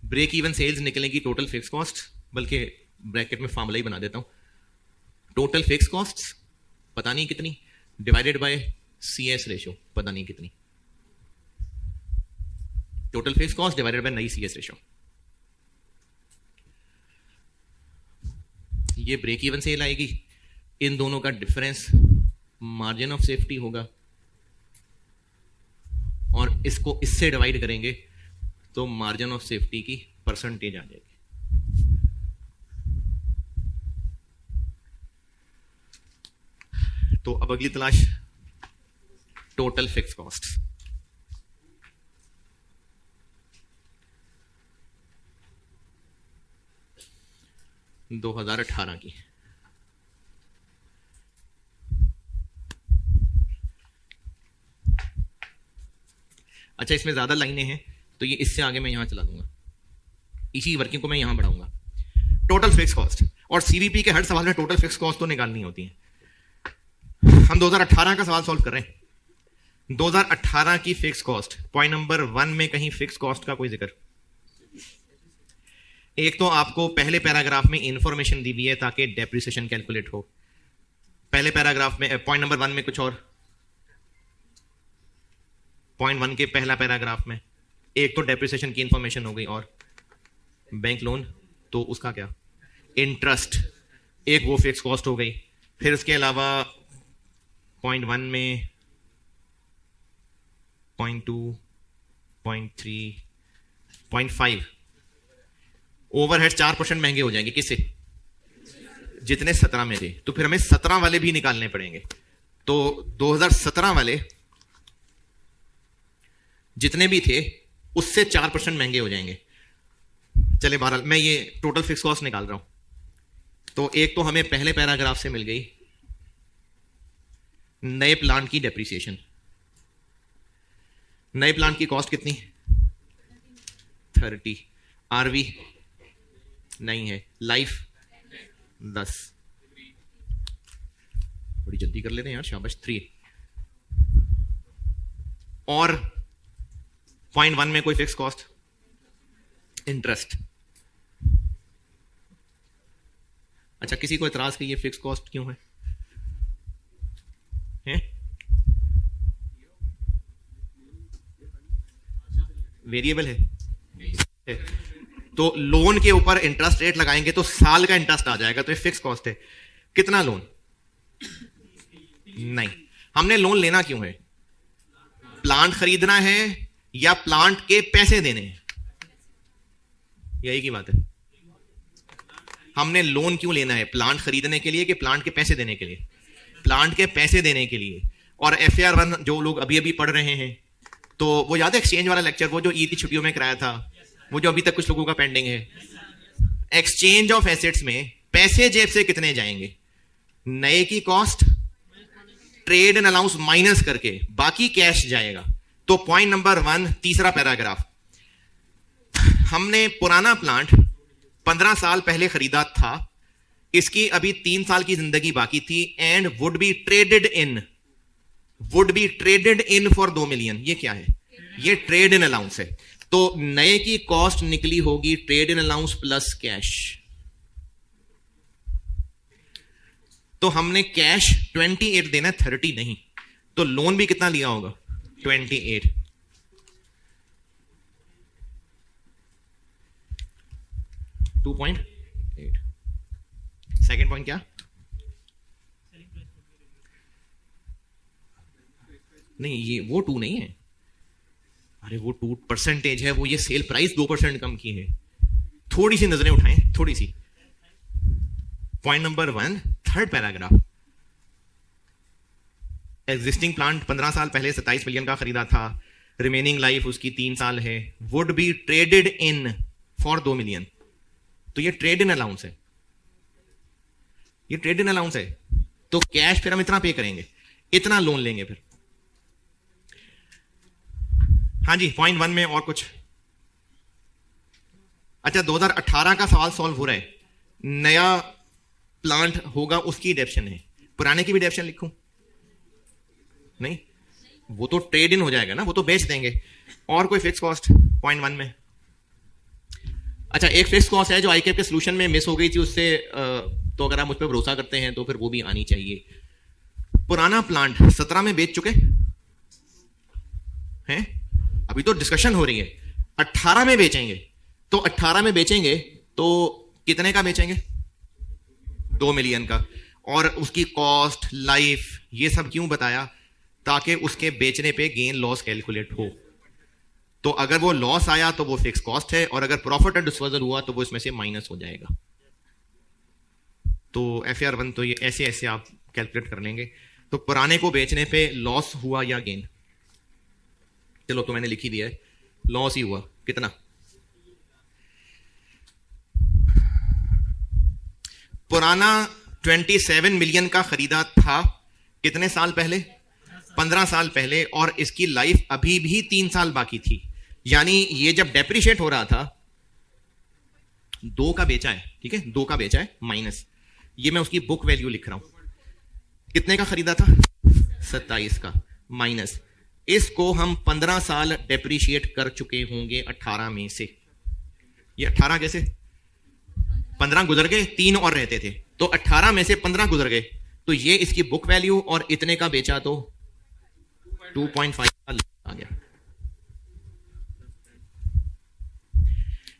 Break even sales निकलेगी टोटल फिक्स कॉस्ट, बल्कि ब्रैकेट में फॉर्मूला ही बना देता हूं, टोटल फिक्स कॉस्ट पता नहीं कितनी डिवाइडेड बाय CS रेशियो पता नहीं कितनी, total fix cost divided bye नई CS रेशियो। ये ब्रेक इवन सेल आएगी, इन दोनों का डिफरेंस मार्जिन ऑफ सेफ्टी होगा, और इसको इससे डिवाइड करेंगे तो मार्जिन ऑफ सेफ्टी की परसेंटेज आ जाएगी। तो अब अगली तलाश टोटल फिक्स कॉस्ट। 2018 की। अच्छा, इसमें ज्यादा लाइनें हैं तो ये इससे आगे मैं यहां चला दूंगा, इसी वर्किंग को मैं यहां बढ़ाऊंगा। टोटल फिक्स कॉस्ट, और सीवीपी के हर सवाल में टोटल फिक्स कॉस्ट तो निकालनी होती है। हम 2018 का सवाल सॉल्व कर रहे हैं। 2018 की फिक्स कॉस्ट, पॉइंट नंबर 1 में कहीं फिक्स कॉस्ट का कोई जिक्र? एक तो आपको पहले पैराग्राफ में इंफॉर्मेशन दी हुई है ताकि डेप्रिसिएशन कैलकुलेट हो। पहले पैराग्राफ में पॉइंट नंबर 1 में कुछ और, पॉइंट 1 के पहला पैराग्राफ में एक तो डेप्रिसिएशन की इंफॉर्मेशन हो गई, और बैंक लोन तो उसका क्या, इंटरेस्ट, एक वो फिक्स कॉस्ट हो गई। फिर उसके अलावा पॉइंट 1 में पॉइंट 2, पॉइंट 3, पॉइंट 5 ओवरहेड 4% महंगे हो जाएंगे। किससे? जितने 17 में थे, तो फिर हमें 17 वाले भी निकालने पड़ेंगे। तो 2017 वाले जितने भी थे उससे 4% महंगे हो जाएंगे। चले बहरहाल मैं ये टोटल फिक्स कॉस्ट निकाल रहा हूं। तो एक तो हमें पहले पैराग्राफ से मिल गई नए प्लांट की डेप्रिसिएशन। नए प्लांट की कॉस्ट कितनी? 30। आरवी नहीं है, लाइफ 10। बड़ी जल्दी कर लेते हैं यार, शाबाश। 3 और पॉइंट 1 में कोई फिक्स कॉस्ट, इंटरेस्ट। अच्छा, किसी को एतराज कि ये फिक्स कॉस्ट क्यों है? वेरिएबल है। तो लोन के ऊपर इंटरेस्ट रेट लगाएंगे तो साल का इंटरेस्ट आ जाएगा, तो ये फिक्स कॉस्ट है। कितना लोन? नहीं, हमने लोन लेना क्यों है? प्लांट खरीदना है या प्लांट के पैसे देने हैं? यही की बात है। हमने लोन क्यों लेना है? प्लांट खरीदने के लिए कि प्लांट के पैसे देने के लिए? प्लांट के पैसे देने के लिए। और FAR 1 जो लोग अभी अभी पढ़ रहे हैं, तो वो याद है एक्सचेंज वाला लेक्चर, वो जो ईद की छुट्टियों में कराया था, वो जो अभी तक कुछ लोगों का पेंडिंग है। एक्सचेंज ऑफ एसेट्स में पैसे जेब से कितने जाएंगे? नए की cost trade and allowance minus करके बाकी कैश जाएगा। तो पॉइंट नंबर 1 तीसरा पैराग्राफ, हमने पुराना प्लांट 15 साल पहले खरीदा था, इसकी अभी 3 साल की जिंदगी बाकी थी, and would be traded in for 2 million. ये क्या है? ये ट्रेड इन अलाउंस है। तो नए की कॉस्ट निकली होगी trade in allowance plus cash. तो हमने कैश 28 देना, 30 नहीं। तो लोन भी कितना लिया होगा? 28। सेकेंड पॉइंट क्या? नहीं, ये वो 2 नहीं है। अरे वो 2% है, वो ये सेल प्राइस 2% कम की है। थोड़ी सी नजरें उठाएं, थोड़ी सी। Point number 1 third paragraph, existing plant 15 साल पहले 27 मिलियन का खरीदा था, रिमेनिंग लाइफ उसकी 3 साल है, would be traded in for 2 million. तो ये ट्रेड इन अलाउंस है, ये ट्रेड इन अलाउंस है। तो कैश फिर हम इतना पे करेंगे, इतना लोन लेंगे फिर। हाँ जी, पॉइंट 1 में और कुछ? अच्छा, 2018 का सवाल सॉल्व हो रहा है। नया प्लांट होगा उसकी डेप्शन है, पुराने की भी डेप्शन लिखूं? नहीं, वो तो ट्रेड इन हो जाएगा ना, वो तो बेच देंगे। और कोई फिक्स कॉस्ट पॉइंट 1 में? अच्छा, एक फिक्स कॉस्ट है जो आईकेप के सोल्यूशन में मिस हो गई थी, उससे तो अगर आप मुझ पर भरोसा करते हैं तो फिर वो भी आनी चाहिए। पुराना प्लांट 17 में बेच चुके हैं, अभी तो डिस्कशन हो रही है। 18 में बेचेंगे, तो 18 में बेचेंगे तो कितने का बेचेंगे? 2 मिलियन का। और उसकी कॉस्ट, लाइफ, ये सब क्यों बताया? ताकि उसके बेचने पे गेन लॉस कैलकुलेट हो। तो अगर वो लॉस आया तो वो फिक्स कॉस्ट है, और अगर प्रॉफिट एंड डिस्पोजल हुआ तो वो इसमें से माइनस हो जाएगा। तो FAR 1 तो ये ऐसे ऐसे आप कैलकुलेट कर लेंगे। तो पुराने को बेचने पे लॉस हुआ या गेन? चलो, तो मैंने लिख ही दिया है, लॉस ही हुआ। कितना? पुराना 27 मिलियन का खरीदा था कितने साल पहले? 15 साल पहले, और इसकी लाइफ अभी भी 3 साल बाकी थी। यानी ये जब डेप्रिशिएट हो रहा था, 2 का बेचा है, ठीक है, 2 का बेचा है माइनस, ये मैं उसकी बुक वैल्यू लिख रहा हूं। कितने का खरीदा था? 27 का माइनस, इसको हम 15 साल डेप्रिशिएट कर चुके होंगे 18 में से। ये 18 कैसे? 15 गुजर गए, 3 और रहते थे, तो 18 में से 15 गुजर गए, तो ये इसकी बुक वैल्यू, और इतने का बेचा तो 2.5 आ गया।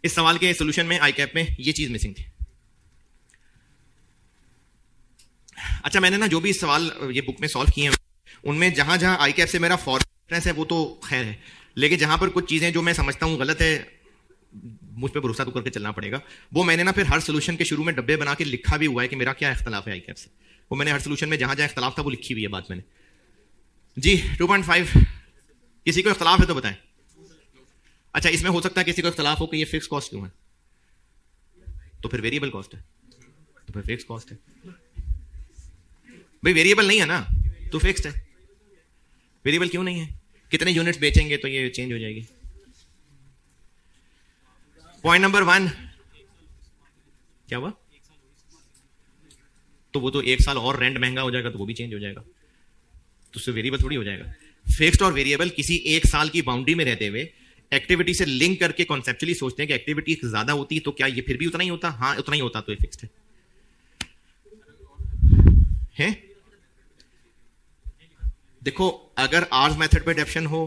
इस सवाल के सॉल्यूशन में, आई कैप में, ये चीज मिसिंग थी। अच्छा, मैंने ना जो भी सवाल ये बुक में सॉल्व किए हैं, उनमें जहां जहां आई कैप से मेरा फॉरवर्ड है वो तो खैर है, लेकिन जहां पर कुछ चीजें जो मैं समझता हूं गलत है, मुझ पर भरोसा तो करके चलना पड़ेगा, वो मैंने ना फिर हर सोल्यूशन के शुरू में डब्बे बना के लिखा भी हुआ है कि मेरा क्या इख्तलाफ है आई कैप से। वो मैंने हर सोल्यूशन में जहां जहां इख्तलाफ था वो लिखी हुई है बात मैंने। जी 2.5, किसी को इख्तलाफ है तो बताएं। अच्छा, इसमें हो सकता है किसी को इख्तलाफ हो कि ये फिक्स कॉस्ट क्यों है, तो फिर वेरिएबल कॉस्ट है, तो फिर फिक्स कॉस्ट है। भाई वेरिएबल नहीं है ना, तो फिक्स्ड है। वेरिएबल क्यों नहीं है? कितने यूनिट्स बेचेंगे तो ये चेंज हो जाएगी। पॉइंट नंबर 1 क्या हुआ? तो वो तो 1 साल और रेंट महंगा हो जाएगा तो वो भी चेंज हो जाएगा, तो उससे वेरिएबल थोड़ी हो जाएगा। फिक्स्ड और वेरिएबल किसी 1 साल की बाउंड्री में रहते हुए एक्टिविटी से लिंक करके कॉन्सेप्चुअली सोचते हैं कि एक्टिविटी ज्यादा होती तो क्या ये फिर भी उतना ही होता? हाँ उतना ही होता, तो ये फिक्स्ड है। देखो, अगर आर्स मेथड पे एडेप्शन हो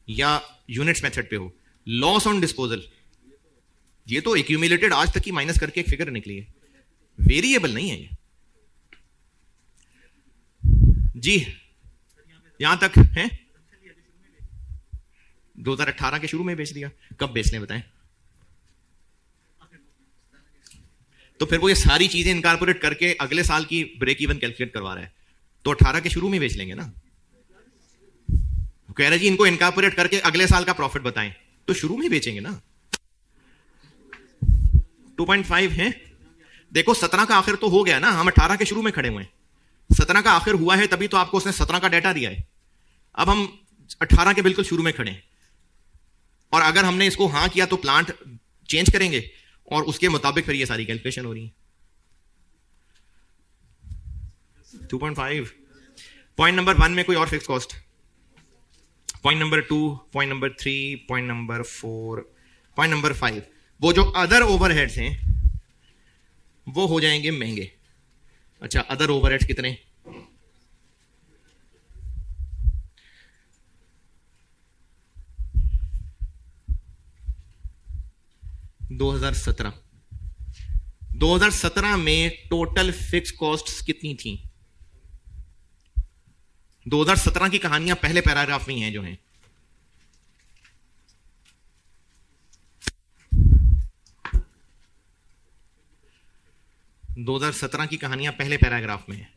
या यूनिट्स मेथड पे हो, लॉस ऑन डिस्पोजल ये तो एक्यूमुलेटेड आज तक की माइनस करके एक फिगर निकली है, वेरिएबल नहीं है ये। जी यहां तक है। 2018 के शुरू में बेच दिया, कब बेचने बताएं? तो फिर वो ये सारी चीजें इनकॉर्पोरेट करके अगले साल की ब्रेक इवन कैलकुलेट करवा रहा है, तो 18 के शुरू में बेच लेंगे ना। कह रहे जी इनको इनकॉर्पोरेट करके अगले साल का प्रॉफिट बताएं, तो शुरू में बेचेंगे ना। 2.5 है। देखो 17 का आखिर तो हो गया ना, हम 18 के शुरू में खड़े हुए हैं, 17 का आखिर हुआ है तभी तो आपको उसने 17 का डाटा दिया है। अब हम 18 के बिल्कुल शुरू में खड़े हैं, और अगर हमने इसको हां किया तो प्लांट चेंज करेंगे और उसके मुताबिक फिर ये सारी कैलकुलेशन हो रही है। 2.5। पॉइंट नंबर 1 में कोई और fix cost? Point number 2, point number 3, point number 4, point number 5, वो जो अदर ओवरहेड्स हैं वो हो जाएंगे महंगे। अच्छा, अदर ओवरहेड्स कितने? $2017 2017 में टोटल फिक्स कॉस्ट्स कितनी थी? 2017 की कहानियां पहले पैराग्राफ में ही हैं जो हैं। दो 2017 की कहानियां पहले पैराग्राफ में है।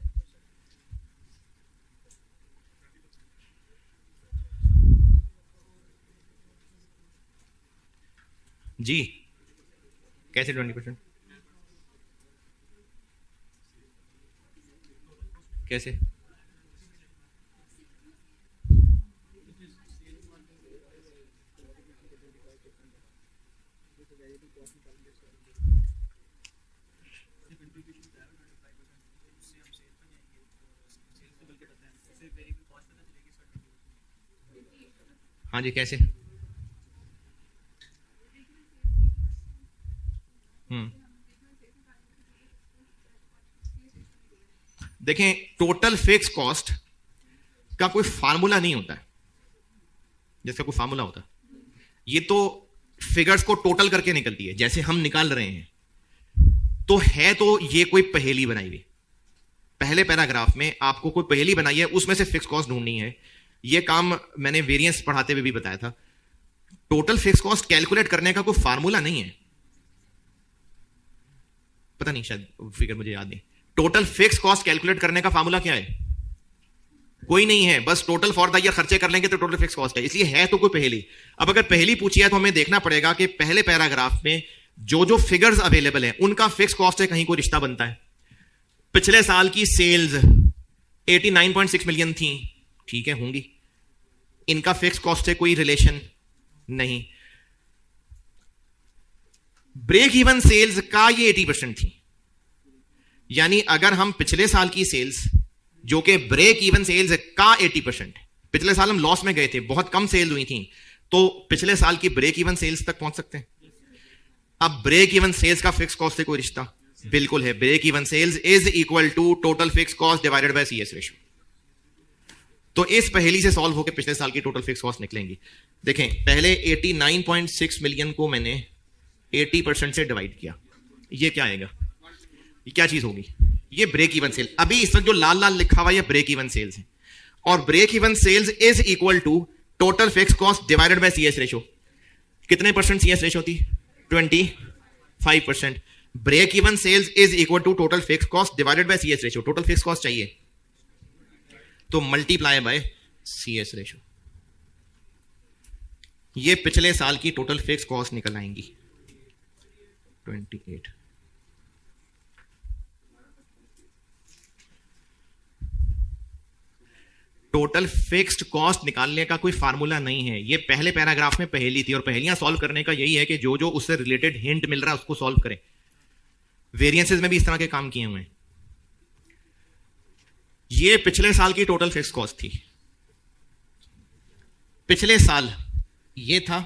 जी कैसे 20%? कैसे? हाँ जी कैसे? देखें, टोटल फिक्स कॉस्ट का कोई फार्मूला नहीं होता है, जैसे कोई फार्मूला होता है, ये तो फिगर्स को टोटल करके निकलती है जैसे हम निकाल रहे हैं। तो है तो ये कोई पहेली बनाई हुई, पहले पैराग्राफ में आपको कोई पहेली बनाई है, उसमें से फिक्स कॉस्ट ढूंढनी है। ये काम मैंने वेरिएंस पढ़ाते हुए भी बताया था। टोटल फिक्स कॉस्ट कैलकुलेट करने का कोई फार्मूला नहीं है, पता नहीं शायद फिगर मुझे याद नहीं। टोटल फिक्स कॉस्ट कैलकुलेट करने का फार्मूला क्या है? कोई नहीं है, बस टोटल फॉर द ईयर खर्चे कर लेंगे तो टोटल फिक्स कॉस्ट है, इसलिए है तो कोई पहेली। अब अगर पहेली पूछी है तो हमें देखना पड़ेगा कि पहले पैराग्राफ में जो जो फिगर्स अवेलेबल है उनका फिक्स कॉस्ट से कहीं कोई रिश्ता बनता है। पिछले साल की सेल्स 89.6 मिलियन थी, ठीक है, होंगी, इनका फिक्स कॉस्ट से कोई रिलेशन नहीं। ब्रेक इवन सेल्स का ये 80% थी, यानी अगर हम पिछले साल की सेल्स जो कि ब्रेक इवन सेल्स का 80%, पिछले साल हम लॉस में गए थे, बहुत कम सेल हुई थी, तो पिछले साल की ब्रेक इवन सेल्स तक पहुंच सकते हैं। अब ब्रेक इवन सेल्स का फिक्स कॉस्ट से कोई रिश्ता बिल्कुल है। Break even sales is equal to total fix cost divided by CS ratio. तो इस पहेली से सॉल्व होकर पिछले साल की टोटल फिक्स कॉस्ट निकलेंगी। देखें, पहले 89.6 मिलियन को मैंने 80% से डिवाइड किया, ये क्या आएगा, ये क्या चीज होगी, ये ब्रेक इवन सेल। अभी इस वक्त जो लाल लाल लिखा हुआ है ब्रेक इवन सेल्स है, और break even sales is equal to total fix cost divided by CS ratio. कितने परसेंट सीएस रेशियो थी? 25%। Break even sales is equal to total fix cost divided by CS ratio. Total fix cost चाहिए तो मल्टीप्लाई बाय सीएस रेशियो। ये पिछले साल की टोटल फिक्स कॉस्ट निकल आएंगी 28। टोटल फिक्स्ड कॉस्ट निकालने का कोई फार्मूला नहीं है, ये पहले पैराग्राफ में पहेली थी, और पहेलियां सॉल्व करने का यही है कि जो जो उससे रिलेटेड हिंट मिल रहा है उसको सॉल्व करें। वेरिएंसेस में भी इस तरह के काम किए हुए हैं। ये पिछले साल की टोटल फिक्स कॉस्ट थी। पिछले साल ये था,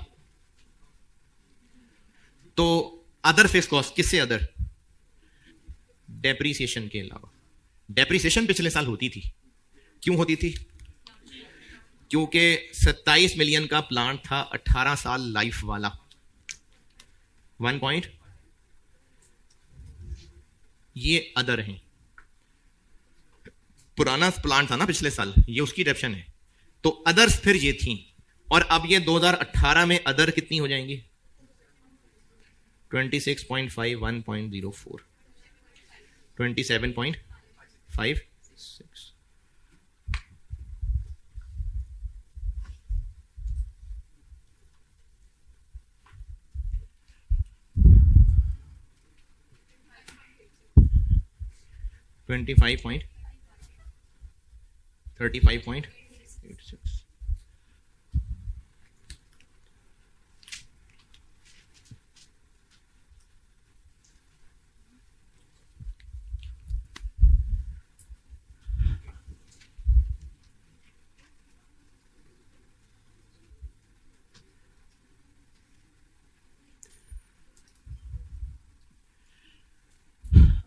तो अदर फिक्स कॉस्ट किससे अदर? डेप्रीसिएशन के अलावा। डेप्रीसिएशन पिछले साल होती थी, क्यों होती थी? क्योंकि 27 मिलियन का प्लांट था, 18 साल लाइफ वाला, 1 पॉइंट, ये अदर है। पुराना प्लांट था ना पिछले साल, ये उसकी डेप्शन है, तो अदर्स फिर ये थी। और अब ये 2018 में अदर कितनी हो जाएंगी? 26.5, 1.04, 27.56। $25.35.86।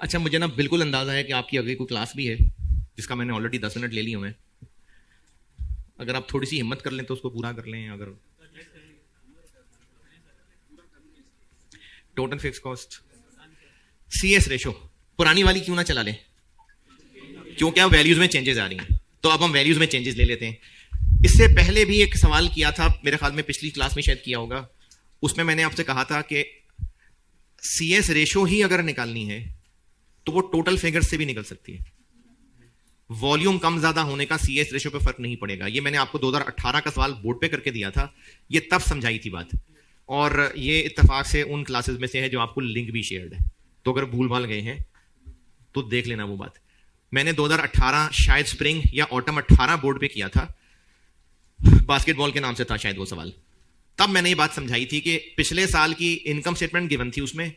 अच्छा, मुझे ना बिल्कुल अंदाजा है कि आपकी अगली कोई क्लास भी है जिसका मैंने ऑलरेडी 10 मिनट ले लिए हुए हैं। अगर आप थोड़ी सी हिम्मत कर लें तो उसको पूरा कर लें। अगर total fix cost, CS ratio, पुरानी वाली क्यों ना चला लें, क्योंकि अब वैल्यूज में चेंजेस आ रही हैं, तो अब हम वैल्यूज में चेंजेस ले लेते हैं। इससे पहले भी एक सवाल किया था, मेरे ख्याल में पिछली क्लास में शायद किया होगा, उसमें मैंने आपसे कहा था कि सीएस रेशो ही अगर निकालनी है तो वो टोटल फिगर से भी निकल सकती है। वॉल्यूम कम ज्यादा होने का सीएस रेशो पे फर्क नहीं पड़ेगा। ये मैंने आपको 2018 का सवाल बोर्ड पे करके दिया था, ये तब समझाई थी बात, और ये इत्तेफाक से उन क्लासेस में से है जो आपको लिंक भी शेयर्ड है, तो अगर भूल भाल गए हैं तो देख लेना वो बात। मैंने 2018 शायद स्प्रिंग या ऑटम 18 बोर्ड पे किया था, बास्केटबॉल के नाम से था शायद वो सवाल। तब मैंने ये बात समझाई थी कि पिछले साल की इनकम स्टेटमेंट गिवन थी उसमें,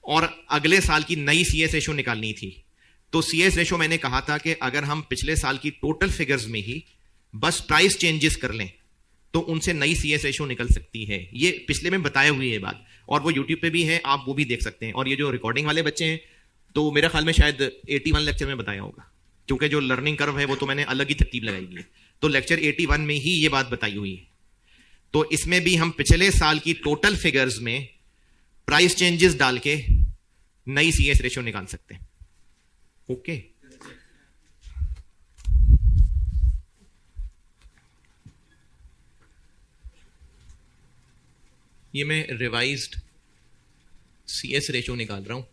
और अगले साल की नई सीएस रेशो निकालनी थी। तो सीएस रेशो मैंने कहा था कि अगर हम पिछले साल की टोटल फिगर्स में ही बस प्राइस चेंजेस कर लें तो उनसे नई सीएस रेशो निकल सकती है। ये पिछले में बताया हुई है बात, और वो यूट्यूब पे भी है, आप वो भी देख सकते हैं। और ये जो रिकॉर्डिंग वाले बच्चे हैं, तो मेरे ख्याल में शायद 81 लेक्चर में बताया होगा, क्योंकि जो लर्निंग कर्व है वो तो मैंने अलग ही तरतीब लगाई है, तो लेक्चर 81 में ही ये बात बताई हुई है। तो इसमें भी हम पिछले साल की टोटल फिगर्स में प्राइस चेंजेस डाल के नई सीएस रेशो निकाल सकते हैं। ओके, ये मैं रिवाइज्ड सीएस रेशो निकाल रहा हूं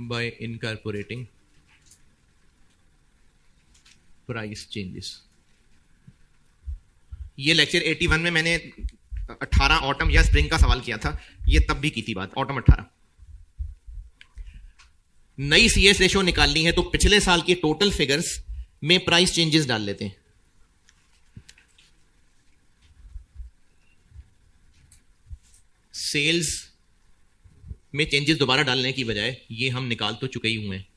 बाय इनकॉर्पोरेटिंग प्राइस चेंजेस। ये लेक्चर 81 में मैंने 18 ऑटम या स्प्रिंग का सवाल किया था, ये तब भी की थी बात, ऑटम 18। नई सीएस रेशो निकालनी है तो पिछले साल की टोटल फिगर्स में प्राइस चेंजेस डाल लेते हैं। सेल्स में चेंजेस दोबारा डालने की बजाय ये हम निकाल तो चुके ही हुए हैं।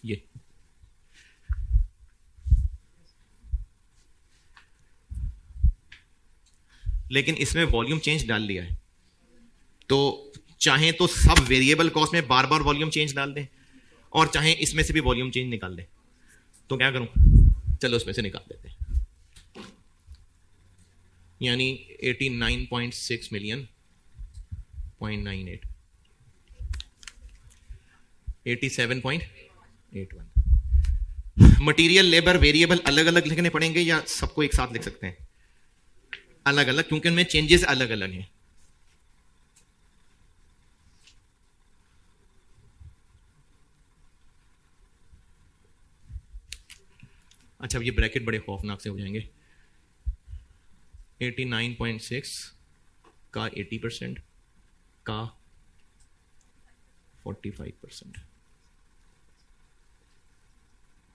ये लेकिन इसमें वॉल्यूम चेंज डाल दिया है, तो चाहे तो सब वेरिएबल कॉस्ट में बार बार वॉल्यूम चेंज डाल दें और चाहे इसमें से भी वॉल्यूम चेंज निकाल दें। तो क्या करूं, चलो उसमें से निकाल देते हैं। यानी 89.6 मिलियन 0.98 87.81। मटेरियल लेबर वेरिएबल अलग अलग लिखने पड़ेंगे या सबको एक साथ लिख सकते हैं? अलग अलग, क्योंकि उनमें चेंजेस अलग अलग हैं। अच्छा, अब ये ब्रैकेट बड़े खौफनाक से हो जाएंगे। 89.6 का 80% का 45%,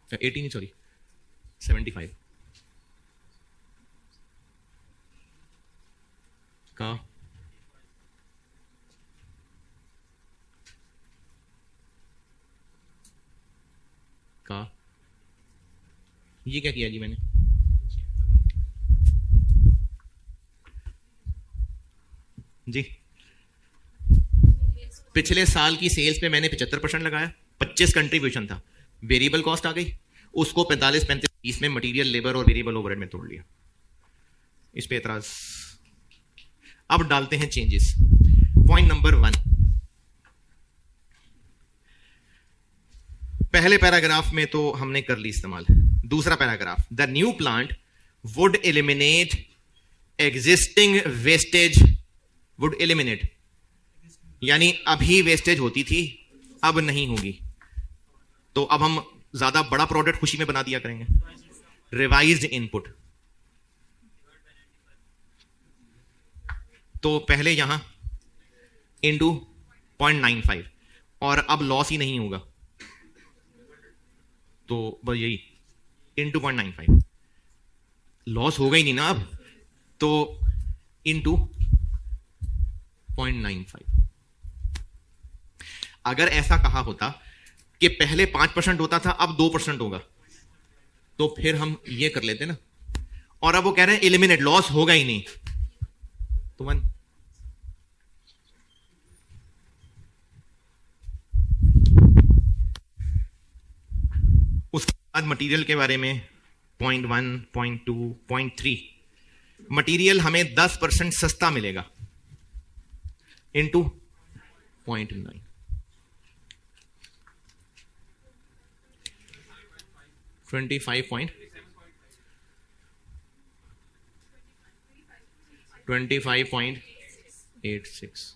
80 नहीं सॉरी 75 का ये क्या किया जी मैंने? जी पिछले साल की सेल्स पे मैंने 75% लगाया, 25 कंट्रीब्यूशन था, वेरिएबल कॉस्ट आ गई, उसको 45 35 30 में मटेरियल लेबर और वेरिएबल ओवरहेड में तोड़ लिया। इस पे एतराज। अब डालते हैं चेंजेस। पॉइंट नंबर 1, पहले पैराग्राफ में तो हमने कर ली इस्तेमाल। दूसरा paragraph, the new plant would eliminate existing wastage, would eliminate यानी अभी वेस्टेज होती थी अब नहीं होगी, तो अब हम ज्यादा बड़ा प्रोडक्ट खुशी में बना दिया करेंगे। रिवाइज्ड इनपुट, तो पहले यहां इंटू 0.95 और अब लॉस ही नहीं होगा, तो बस यही इंटू 0.95, लॉस होगा ही नहीं ना अब, तो इंटू 0.95। अगर ऐसा कहा होता कि पहले 5% होता था अब 2% होगा, तो फिर हम ये कर लेते ना। और अब वो कह रहे हैं एलिमिनेट, लॉस होगा ही नहीं, तो 1। उसके बाद मटेरियल के बारे में 0.1, 0.2, 0.3, मटेरियल हमें 10% सस्ता मिलेगा इंटू 0.9, 25.86।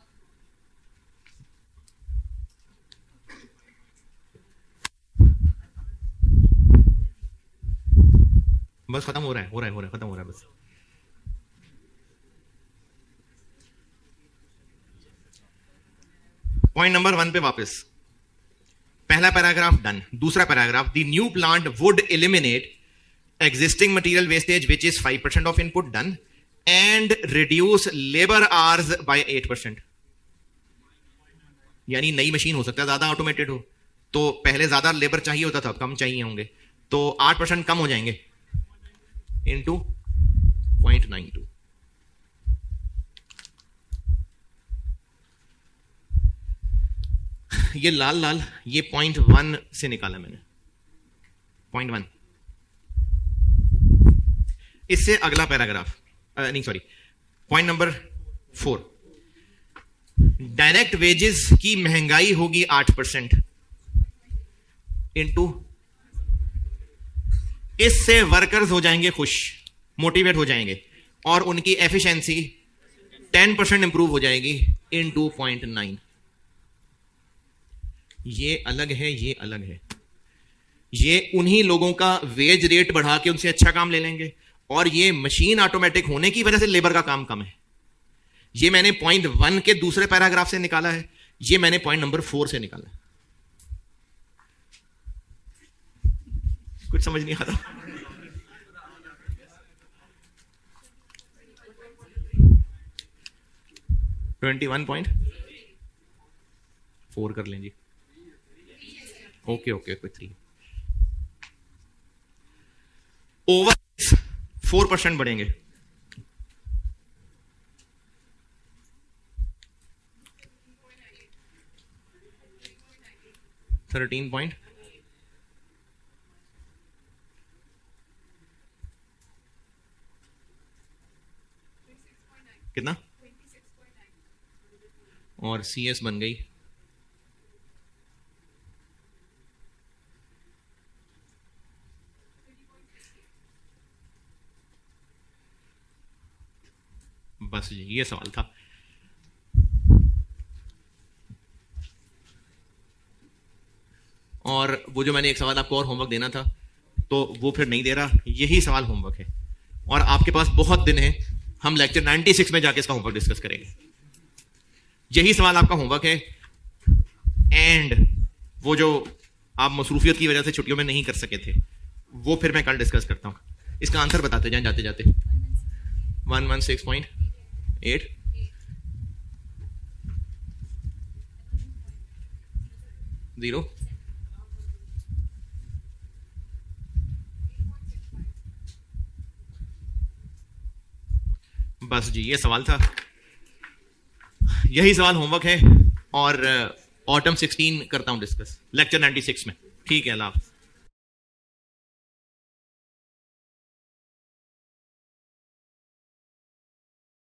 बस खत्म हो रहा है खत्म हो रहा है बस। पॉइंट नंबर 1 पे वापस। पहला पैराग्राफ डन। दूसरा paragraph, the new plant would eliminate existing material wastage which is 5% of input done and reduce labour hours bye 8%। यानी नई मशीन हो सकता है ज्यादा ऑटोमेटेड हो, तो पहले ज्यादा लेबर चाहिए होता था, अब कम चाहिए होंगे, तो 8% कम हो जाएंगे इंटू 0.92। ये लाल लाल, ये 0.1 से निकाला मैंने, 0.1। इससे अगला पैराग्राफ, नहीं sorry, point number 4, direct wages की महंगाई होगी 8% इंटू, इससे वर्कर्स हो जाएंगे खुश, मोटिवेट हो जाएंगे और उनकी एफिशिएंसी 10% इंप्रूव हो जाएगी इंटू 0.9। ये अलग है, ये अलग है। ये उन्हीं लोगों का वेज रेट बढ़ा के उनसे अच्छा काम ले लेंगे, और ये मशीन ऑटोमेटिक होने की वजह से लेबर का काम कम है। ये मैंने 0.1 के दूसरे पैराग्राफ से निकाला है, ये मैंने पॉइंट नंबर 4 से निकाला है। कुछ समझ नहीं आ रहा। $21.4 कर लें जी। ओके ओके ओके 3 ओवर 4% बढ़ेंगे। $13 कितना, और CS बन गई बस जी, ये सवाल था। और वो जो मैंने एक सवाल आपको और होमवर्क देना था तो वो फिर नहीं दे रहा, यही सवाल होमवर्क है। और आपके पास बहुत दिन है, हम लेक्चर 96 में जाके इसका होमवर्क डिस्कस करेंगे। यही सवाल आपका होमवर्क है। एंड वो जो आप मसरूफियत की वजह से छुट्टियों में नहीं कर सके थे, वो फिर मैं कल डिस्कस करता हूं। इसका आंसर बताते जाएं जाते जाते। 116.8 0 बस जी, ये सवाल था, यही सवाल होमवर्क है। और ऑटम 16 करता हूं डिस्कस लेक्चर 96 में। ठीक है, अल्लाह हाफ़िज़।